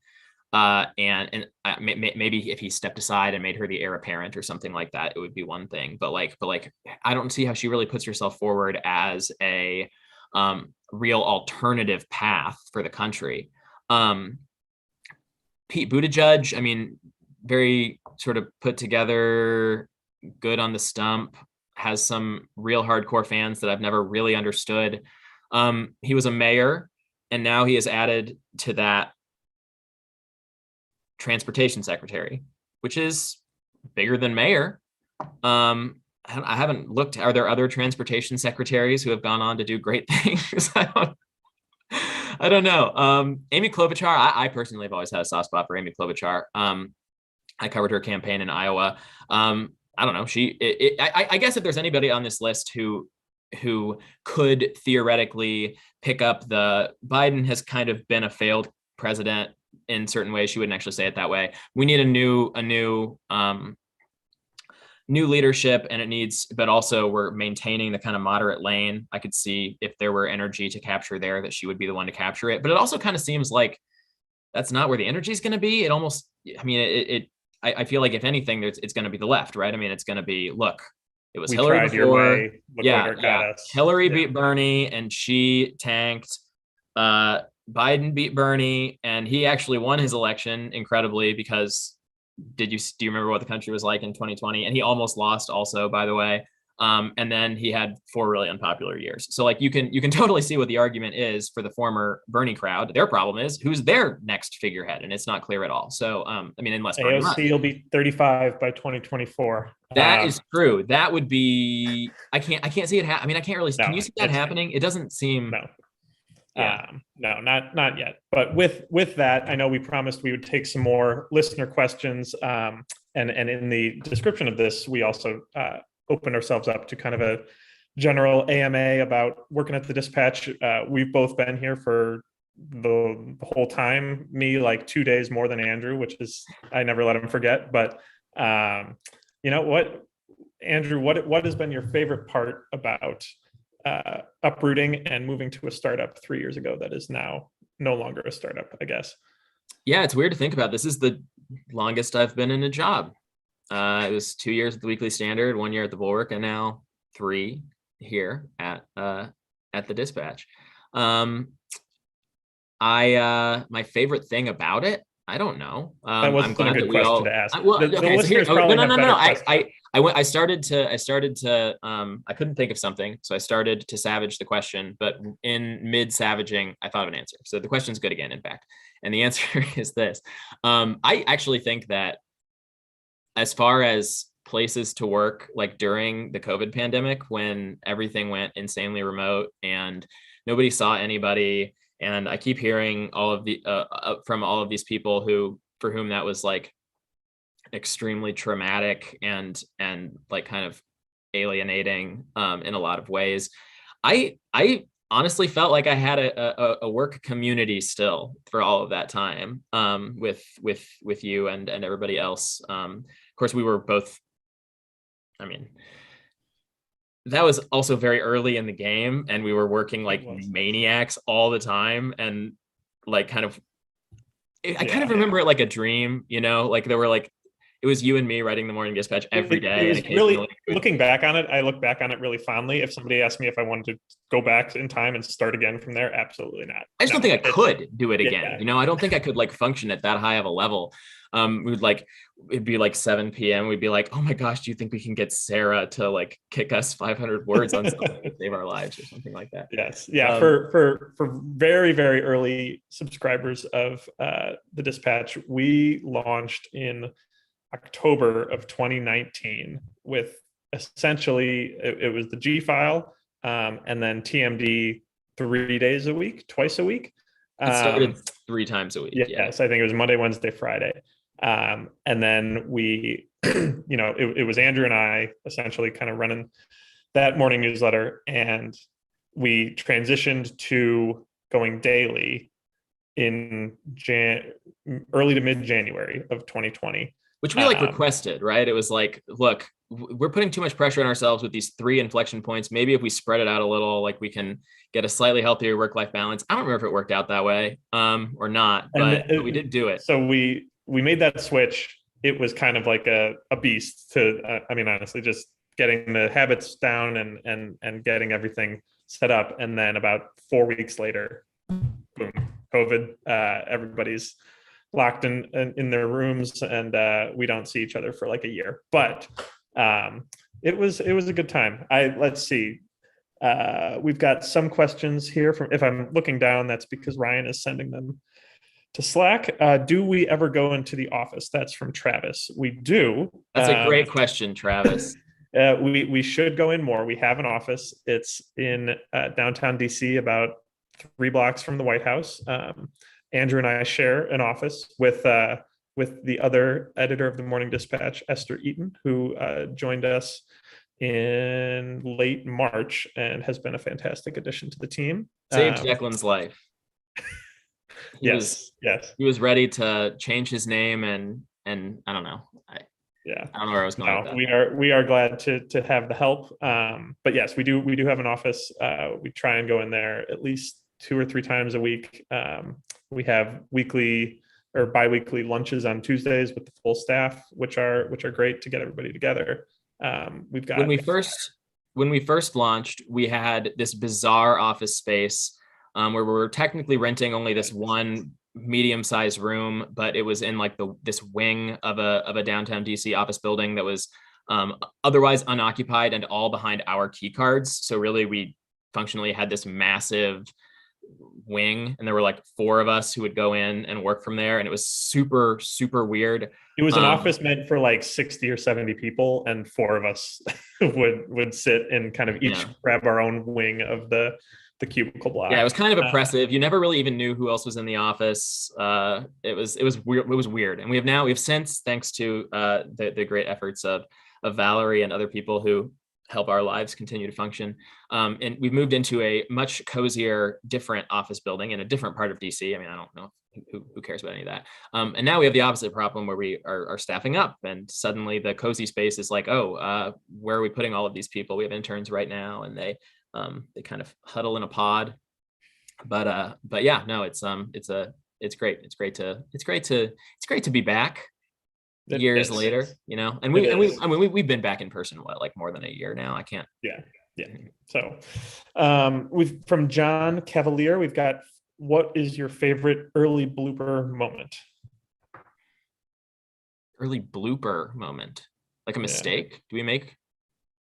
Speaker 2: And maybe if he stepped aside and made her the heir apparent or something like that, it would be one thing. But I don't see how she really puts herself forward as a real alternative path for the country. Pete Buttigieg, I mean, very sort of put together, good on the stump, has some real hardcore fans that I've never really understood. He was a mayor, and now he has added to that transportation secretary, which is bigger than mayor. I haven't looked. Are there other transportation secretaries who have gone on to do great things? I don't know. Amy Klobuchar, I personally have always had a soft spot for Amy Klobuchar. I covered her campaign in Iowa. I don't know. I guess if there's anybody on this list who could theoretically pick up Biden has kind of been a failed president in certain ways. She wouldn't actually say it that way. We need a new leadership, and but also we're maintaining the kind of moderate lane. I could see if there were energy to capture there, that she would be the one to capture it. But it also kind of seems like that's not where the energy is going to be. It almost, I mean, I feel like if anything, it's going to be the left, right? I mean, it's going to be, look, it was Hillary before. Hillary beat Bernie and she tanked. Biden beat Bernie and he actually won his election incredibly, because do you remember what the country was like in 2020? And he almost lost also, by the way. And then he had 4 really unpopular years. So you can totally see what the argument is for the former Bernie crowd. Their problem is who's their next figurehead, and it's not clear at all. So I mean, unless
Speaker 1: AOC will be 35 by 2024.
Speaker 2: That is true. That would be. I can't see it. I mean, I can't really. Can you see that happening? It doesn't seem.
Speaker 1: No. Yeah. No, not yet. But with that, I know we promised we would take some more listener questions. And in the description of this, we also opened ourselves up to kind of a general AMA about working at the Dispatch. We've both been here for the whole time. Me, like 2 days more than Andrew, which is, I never let him forget. But you know what, Andrew, what has been your favorite part about uprooting and moving to a startup 3 years ago that is now no longer a startup, I guess?
Speaker 2: Yeah, it's weird to think about. This is the longest I've been in a job. It was 2 years at the Weekly Standard, 1 year at the Bulwark, and now 3 here at the Dispatch. My fafavorite thing about it, I don't know.
Speaker 1: That wasn't a good question to ask.
Speaker 2: I started to I couldn't think of something, so I started to savage the question, but in mid savaging I thought of an answer. So the question's good again, in fact, and the answer is this. I actually think that as far as places to work, like during the COVID pandemic, when everything went insanely remote and nobody saw anybody, and I keep hearing all of the from all of these people for whom that was like extremely traumatic and like kind of alienating in a lot of ways. I honestly felt like I had a work community still for all of that time with you and everybody else. Of course, we were both. I mean, that was also very early in the game, and we were working like maniacs all the time, and like kind of kind of remember it like a dream, you know, like there were like, it was you and me writing the Morning Dispatch every day.
Speaker 1: It was really, looking back on it, I look back on it really fondly. If somebody asked me if I wanted to go back in time and start again from there, absolutely not.
Speaker 2: I just don't think I could do it again. You know, I don't think I could like function at that high of a level. It'd be like 7 p.m. We'd be like, oh my gosh, do you think we can get Sarah to like kick us 500 words on something to save our lives or something like that?
Speaker 1: Yes. Yeah. For very, very early subscribers of the Dispatch, we launched in October of 2019 with essentially it was the G file and then TMD 3 days a week, twice a week.
Speaker 2: It started 3 times a week.
Speaker 1: Yes, I think it was Monday, Wednesday, Friday. And then we, you know, it was Andrew and I essentially kind of running that morning newsletter, and we transitioned to going daily in early to mid-January of 2020.
Speaker 2: Which we like requested, right? It was like, look, we're putting too much pressure on ourselves with these 3 inflection points. Maybe if we spread it out a little, like we can get a slightly healthier work-life balance. I don't remember if it worked out that way or not, but we did do it.
Speaker 1: So we made that switch. It was kind of like a beast to, I mean, honestly, just getting the habits down and getting everything set up. And then about 4 weeks later, boom, COVID, everybody's locked in their rooms, and we don't see each other for like a year. But it was a good time. Let's see. We've got some questions here from, if I'm looking down, that's because Ryan is sending them to Slack. Do we ever go into the office? That's from Travis. We do.
Speaker 2: That's a great question, Travis.
Speaker 1: We should go in more. We have an office. It's in downtown DC, about 3 blocks from the White House. Andrew and I share an office with the other editor of the Morning Dispatch, Esther Eaton, who joined us in late March and has been a fantastic addition to the team.
Speaker 2: Saved Declan's life.
Speaker 1: Yes.
Speaker 2: He was ready to change his name, and I don't know. I don't know where I was going with that.
Speaker 1: We are glad to have the help. But yes, we do have an office. We try and go in there at least 2 or 3 times a week. We have weekly or biweekly lunches on Tuesdays with the full staff, which are great to get everybody together. We've got
Speaker 2: when we first launched, we had this bizarre office space where we were technically renting only this one medium-sized room, but it was in like this wing of a downtown DC office building that was otherwise unoccupied and all behind our key cards. So really, we functionally had this massive wing, and there were like 4 of us who would go in and work from there, and it was super, super weird.
Speaker 1: It was an office meant for like 60 or 70 people, and 4 of us would sit and kind of each grab our own wing of the cubicle block.
Speaker 2: Yeah, it was kind of oppressive. You never really even knew who else was in the office. It was weird. It was weird, and we've since, thanks to the great efforts of Valerie and other people who help our lives continue to function. And we've moved into a much cozier, different office building in a different part of DC. I mean, I don't know who cares about any of that. And now we have the opposite problem where we are staffing up, and suddenly the cozy space is like, oh, where are we putting all of these people? We have interns right now, and they kind of huddle in a pod. But yeah, no, it's great. It's great to be back years later, you know. And we've been back in person like more than a year now. I can't.
Speaker 1: Yeah. So we've from John Cavalier, we've got, what is your favorite early blooper moment?
Speaker 2: Early blooper moment, like a mistake? Yeah. Do we make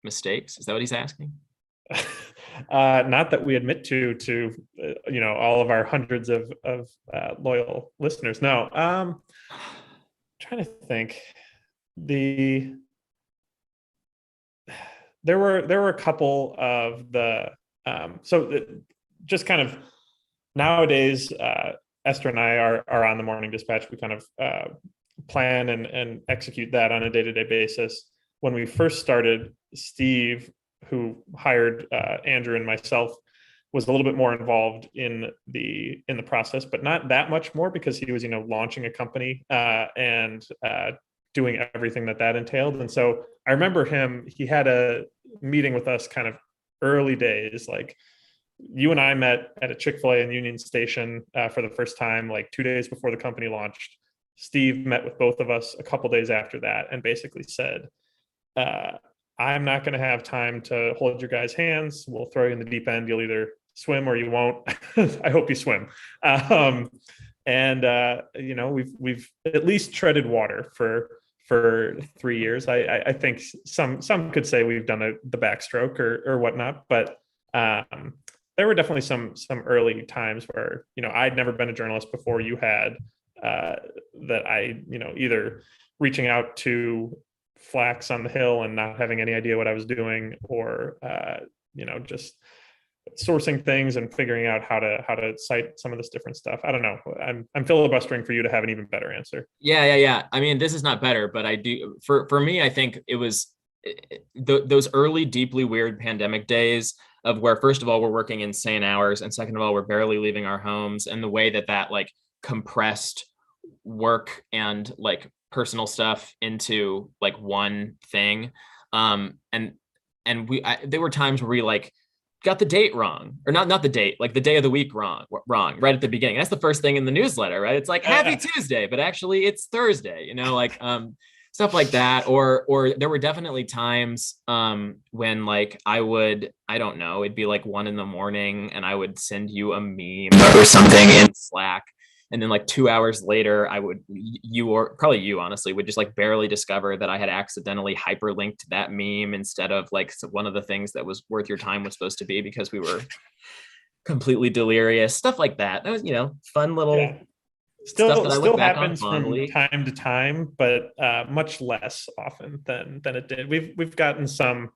Speaker 2: mistakes? Is that what he's asking?
Speaker 1: Not that we admit to all of our hundreds of loyal listeners. No. Trying to think. There were a couple of the just kind of nowadays, Esther and I are on the Morning Dispatch. We kind of plan and execute that on a day-to-day basis. When we first started, Steve, who hired Andrew and myself, was a little bit more involved in the process, but not that much more, because he was launching a company and doing everything that entailed. And so I remember he had a meeting with us kind of early days, like you and I met at a Chick-fil-A in Union Station for the first time, like 2 days before the company launched. Steve met with both of us a couple days after that and basically said, I'm not going to have time to hold your guys' hands. We'll throw you in the deep end. You'll either swim or you won't. I hope you swim. We've at least treaded water for 3 years. I think some could say we've done the backstroke or whatnot, but there were definitely some early times where I'd never been a journalist before you had, that I either reaching out to Flax on the Hill and not having any idea what I was doing, or just sourcing things and figuring out how to cite some of this different stuff. I don't know. I'm filibustering for you to have an even better answer.
Speaker 2: Yeah. I mean, this is not better, but I do. For me, I think it was those early, deeply weird pandemic days of where, first of all, we're working insane hours, and second of all, we're barely leaving our homes, and the way that like compressed work and like personal stuff into like one thing. There were times where we like got the date wrong, or not the date, like the day of the week wrong right at the beginning. That's the first thing in the newsletter, right? It's like Happy Tuesday, but actually it's Thursday, stuff like that. Or there were definitely times when like I don't know, it'd be like 1 a.m. and I would send you a meme or something in Slack. And then like 2 hours later, you honestly would just like barely discover that I had accidentally hyperlinked that meme instead of like one of the things that was worth your time was supposed to be, because we were completely delirious, stuff like that. That was, fun little stuff that
Speaker 1: still happens from time to time, but much less often than it did. We've gotten some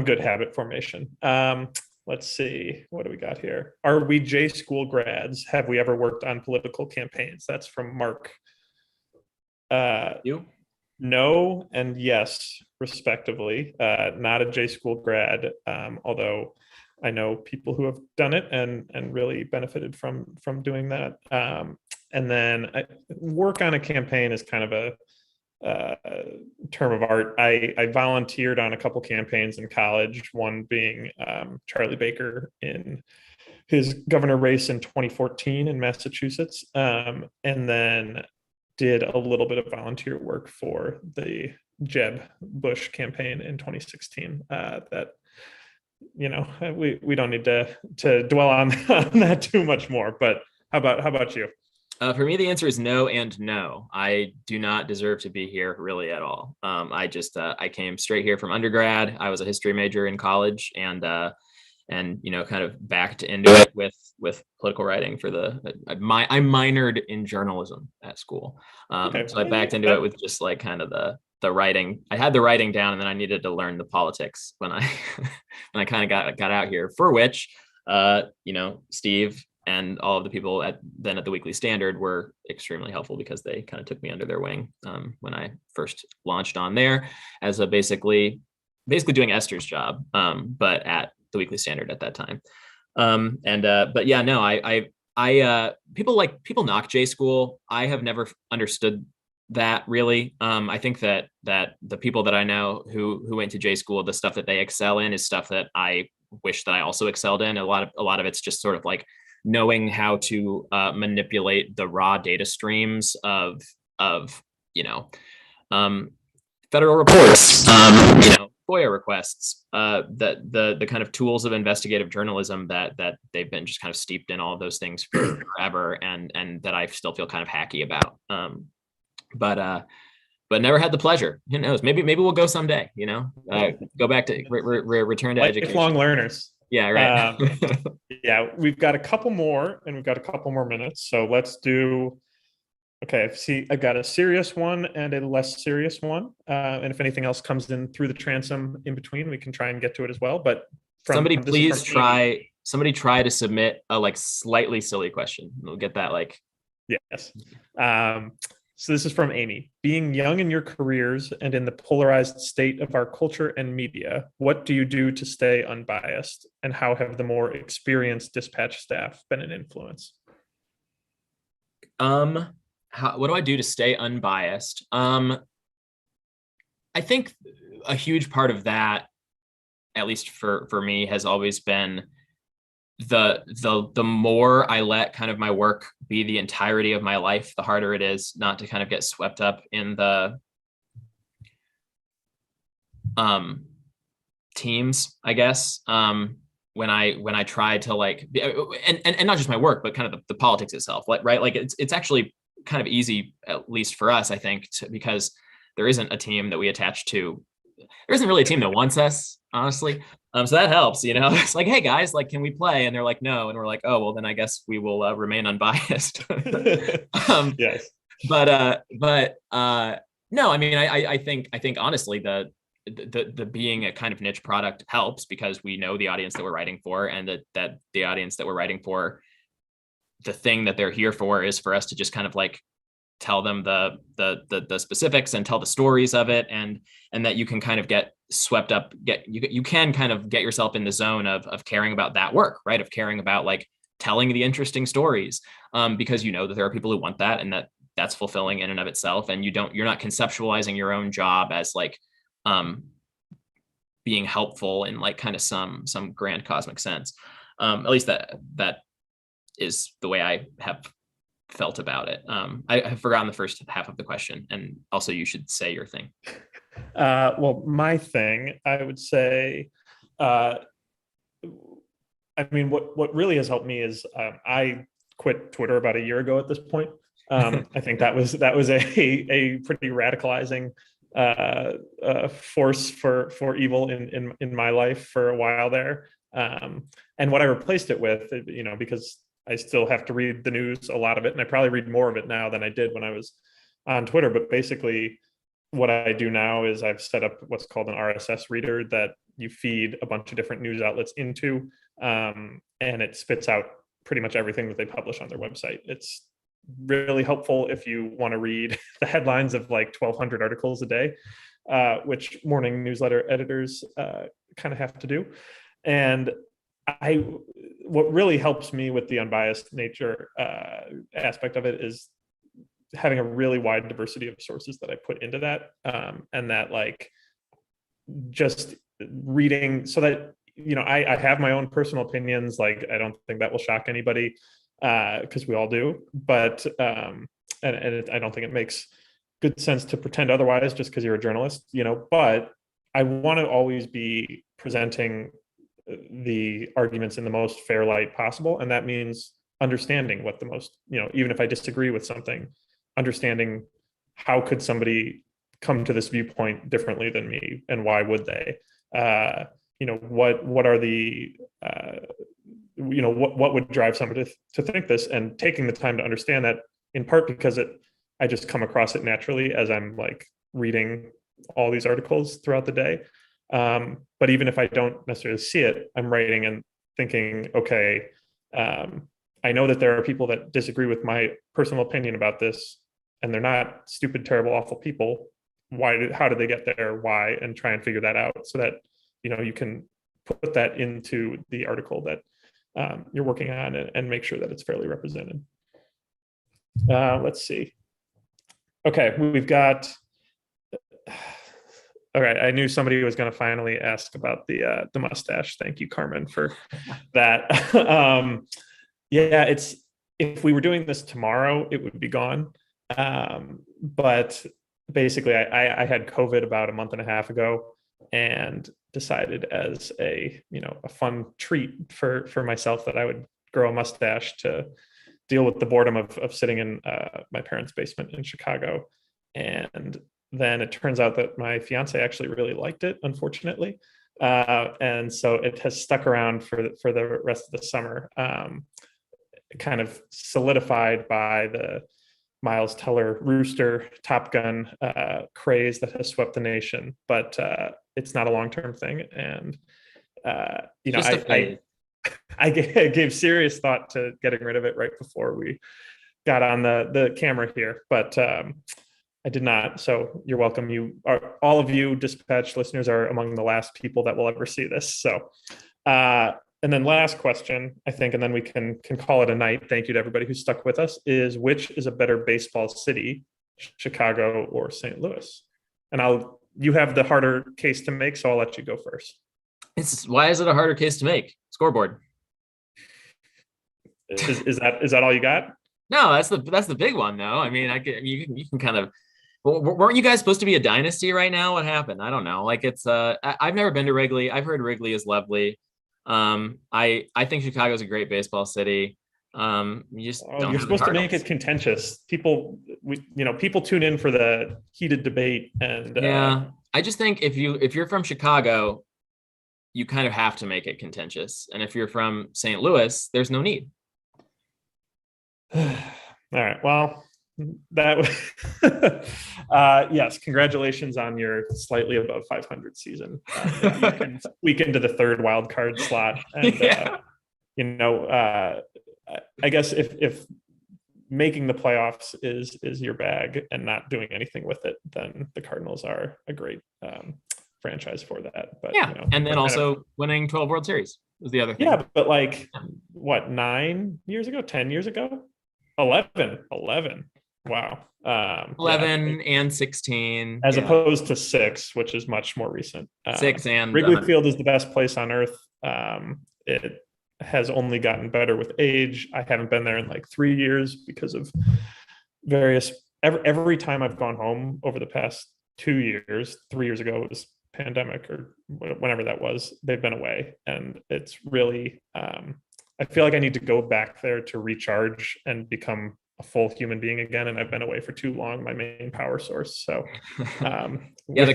Speaker 1: good habit formation. Let's see, what do we got here? Are we J school grads? Have we ever worked on political campaigns? That's from Mark.
Speaker 2: You?
Speaker 1: No and yes, respectively. Not a J school grad, although I know people who have done it and really benefited from doing that. And then work on a campaign is kind of a term of art. I volunteered on a couple campaigns in college, one being Charlie Baker in his governor race in 2014 in Massachusetts, and then did a little bit of volunteer work for the Jeb Bush campaign in 2016. That we don't need to dwell on that too much more. But how about you?
Speaker 2: For me, the answer is no and no. I do not deserve to be here really at all. I came straight here from undergrad. I was a history major in college, and kind of backed into it with political writing I minored in journalism at school. So I backed into it with just like kind of the writing. I had the writing down, and then I needed to learn the politics when I kind of got out here, for which Steve and all of the people at the Weekly Standard were extremely helpful, because they kind of took me under their wing when I first launched on there as a basically basically doing Esther's job, but at the Weekly Standard at that time. But yeah, no, people knock J School. I have never understood that really. I think that the people that I know who went to J School, the stuff that they excel in is stuff that I wish that I also excelled in. A lot of it's just sort of like knowing how to manipulate the raw data streams of federal reports, FOIA requests, the kind of tools of investigative journalism that they've been just kind of steeped in all of those things for forever, and that I still feel kind of hacky about. But never had the pleasure. Who knows? Maybe we'll go someday. Go back to return to education.
Speaker 1: Lifelong learners.
Speaker 2: Yeah, right.
Speaker 1: Yeah, we've got a couple more, and we've got a couple more minutes. So let's do. Okay, I've got a serious one and a less serious one. And if anything else comes in through the transom in between, we can try and get to it as well. But
Speaker 2: somebody try to submit a like slightly silly question. We'll get that like.
Speaker 1: Yes. So this is from Amy. Being young in your careers and in the polarized state of our culture and media, what do you do to stay unbiased? And how have the more experienced dispatch staff been an influence?
Speaker 2: What do I do to stay unbiased? I think a huge part of that, at least for me, has always been the more I let kind of my work be the entirety of my life, the harder it is not to kind of get swept up in the teams, I guess. When I try to like, and not just my work, but kind of the politics itself, right? Like it's actually kind of easy, at least for us, I think, because there isn't a team that we attach to. There isn't really a team that wants us, honestly. So that helps, It's like, hey guys, like, can we play? And they're like, no. And we're like, oh, well, then I guess we will remain unbiased.
Speaker 1: Yes.
Speaker 2: But no, I mean, I think honestly, the being a kind of niche product helps because we know the audience that we're writing for, and that the audience that we're writing for, the thing that they're here for is for us to just kind of like tell them the specifics and tell the stories of it, and that you can kind of get swept up, you can kind of get yourself in the zone of caring about that work, right? Of caring about like telling the interesting stories, because that there are people who want that, and that's fulfilling in and of itself. And you're not conceptualizing your own job as like being helpful in like kind of some grand cosmic sense. At least that is the way I have felt about it. I have forgotten the first half of the question, and also you should say your thing.
Speaker 1: Well, my thing, I would say, I mean, what really has helped me is I quit Twitter about a year ago at this point. I think that was a pretty radicalizing force for evil in my life for a while there. And what I replaced it with, because I still have to read the news, a lot of it, and I probably read more of it now than I did when I was on Twitter. But basically, what I do now is I've set up what's called an RSS reader that you feed a bunch of different news outlets into, and it spits out pretty much everything that they publish on their website. It's really helpful if you want to read the headlines of like 1,200 articles a day, which morning newsletter editors kind of have to do. And what really helps me with the unbiased nature aspect of it is having a really wide diversity of sources that I put into that, and that like just reading so that I have my own personal opinions. Like I don't think that will shock anybody because we all do, but I don't think it makes good sense to pretend otherwise just because you're a journalist, but I want to always be presenting the arguments in the most fair light possible. And that means understanding what the most, even if I disagree with something, understanding how could somebody come to this viewpoint differently than me, and why would they? What are the what would drive somebody to think this, and taking the time to understand that, in part because I just come across it naturally as I'm like reading all these articles throughout the day. But even if I don't necessarily see it, I'm writing and thinking, okay, I know that there are people that disagree with my personal opinion about this, and they're not stupid, terrible, awful people. how did they get there, why, and try and figure that out so that, you can put that into the article that you're working on and make sure that it's fairly represented. Let's see. Okay, we've got. All right, I knew somebody was going to finally ask about the mustache. Thank you, Carmen, for that. Yeah, if we were doing this tomorrow, it would be gone. But basically, I had COVID about a month and a half ago, and decided as a fun treat for myself that I would grow a mustache to deal with the boredom of sitting in my parents' basement in Chicago. And then it turns out that my fiance actually really liked it, unfortunately. And so it has stuck around for the rest of the summer, kind of solidified by the Miles Teller Rooster Top Gun craze that has swept the nation. But it's not a long-term thing. And, I gave serious thought to getting rid of it right before we got on the camera here, but I did not. So you're welcome. All of you Dispatch listeners are among the last people that will ever see this. So, and then last question, I think, and then we can call it a night. Thank you to everybody who stuck with us. Is which is a better baseball city, Chicago or St. Louis? And you have the harder case to make, so I'll let you go first.
Speaker 2: Why is it a harder case to make? Scoreboard.
Speaker 1: Is that all you got?
Speaker 2: No, that's the big one though. I mean, you can kind of. Weren't you guys supposed to be a dynasty right now? What happened? I don't know. Like I've never been to Wrigley. I've heard Wrigley is lovely. I think Chicago's a great baseball city. You're
Speaker 1: supposed to make it contentious. People tune in for the heated debate, and
Speaker 2: yeah, I just think if you're from Chicago, you kind of have to make it contentious, and if you're from St. Louis, there's no need.
Speaker 1: All right. Well, that yes, congratulations on your slightly above 500 season. You can squeak into the third wild card slot, and yeah. I guess if making the playoffs is your bag and not doing anything with it, then the Cardinals are a great franchise for that. But
Speaker 2: yeah, and then also winning 12 World Series was the other thing.
Speaker 1: Yeah, but like what, 9 years ago, 10 years ago, 11. Wow.
Speaker 2: 11 and 16.
Speaker 1: As opposed to 6, which is much more recent.
Speaker 2: 6 and
Speaker 1: Wrigley Field is the best place on earth. It has only gotten better with age. I haven't been there in like 3 years because of various. Every time I've gone home over the past 2 years, 3 years ago it was pandemic or whenever that was, they've been away, and it's really. I feel like I need to go back there to recharge and become a full human being again. And I've been away for too long, my main power source. So
Speaker 2: yeah, the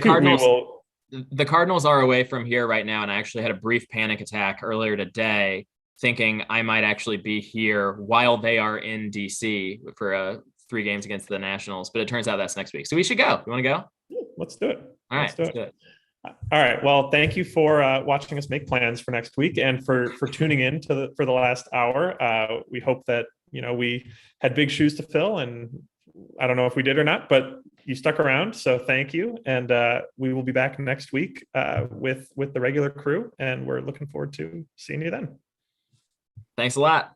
Speaker 2: Cardinals are away from here right now. And I actually had a brief panic attack earlier today, thinking I might actually be here while they are in DC for 3 games against the Nationals. But it turns out that's next week. So we should go. You want to go?
Speaker 1: Let's do it.
Speaker 2: All right, let's do it.
Speaker 1: All right. Well, thank you for watching us make plans for next week and for tuning in for the last hour. We hope that, we had big shoes to fill, and I don't know if we did or not, but you stuck around. So thank you. And we will be back next week with the regular crew, and we're looking forward to seeing you then.
Speaker 2: Thanks a lot.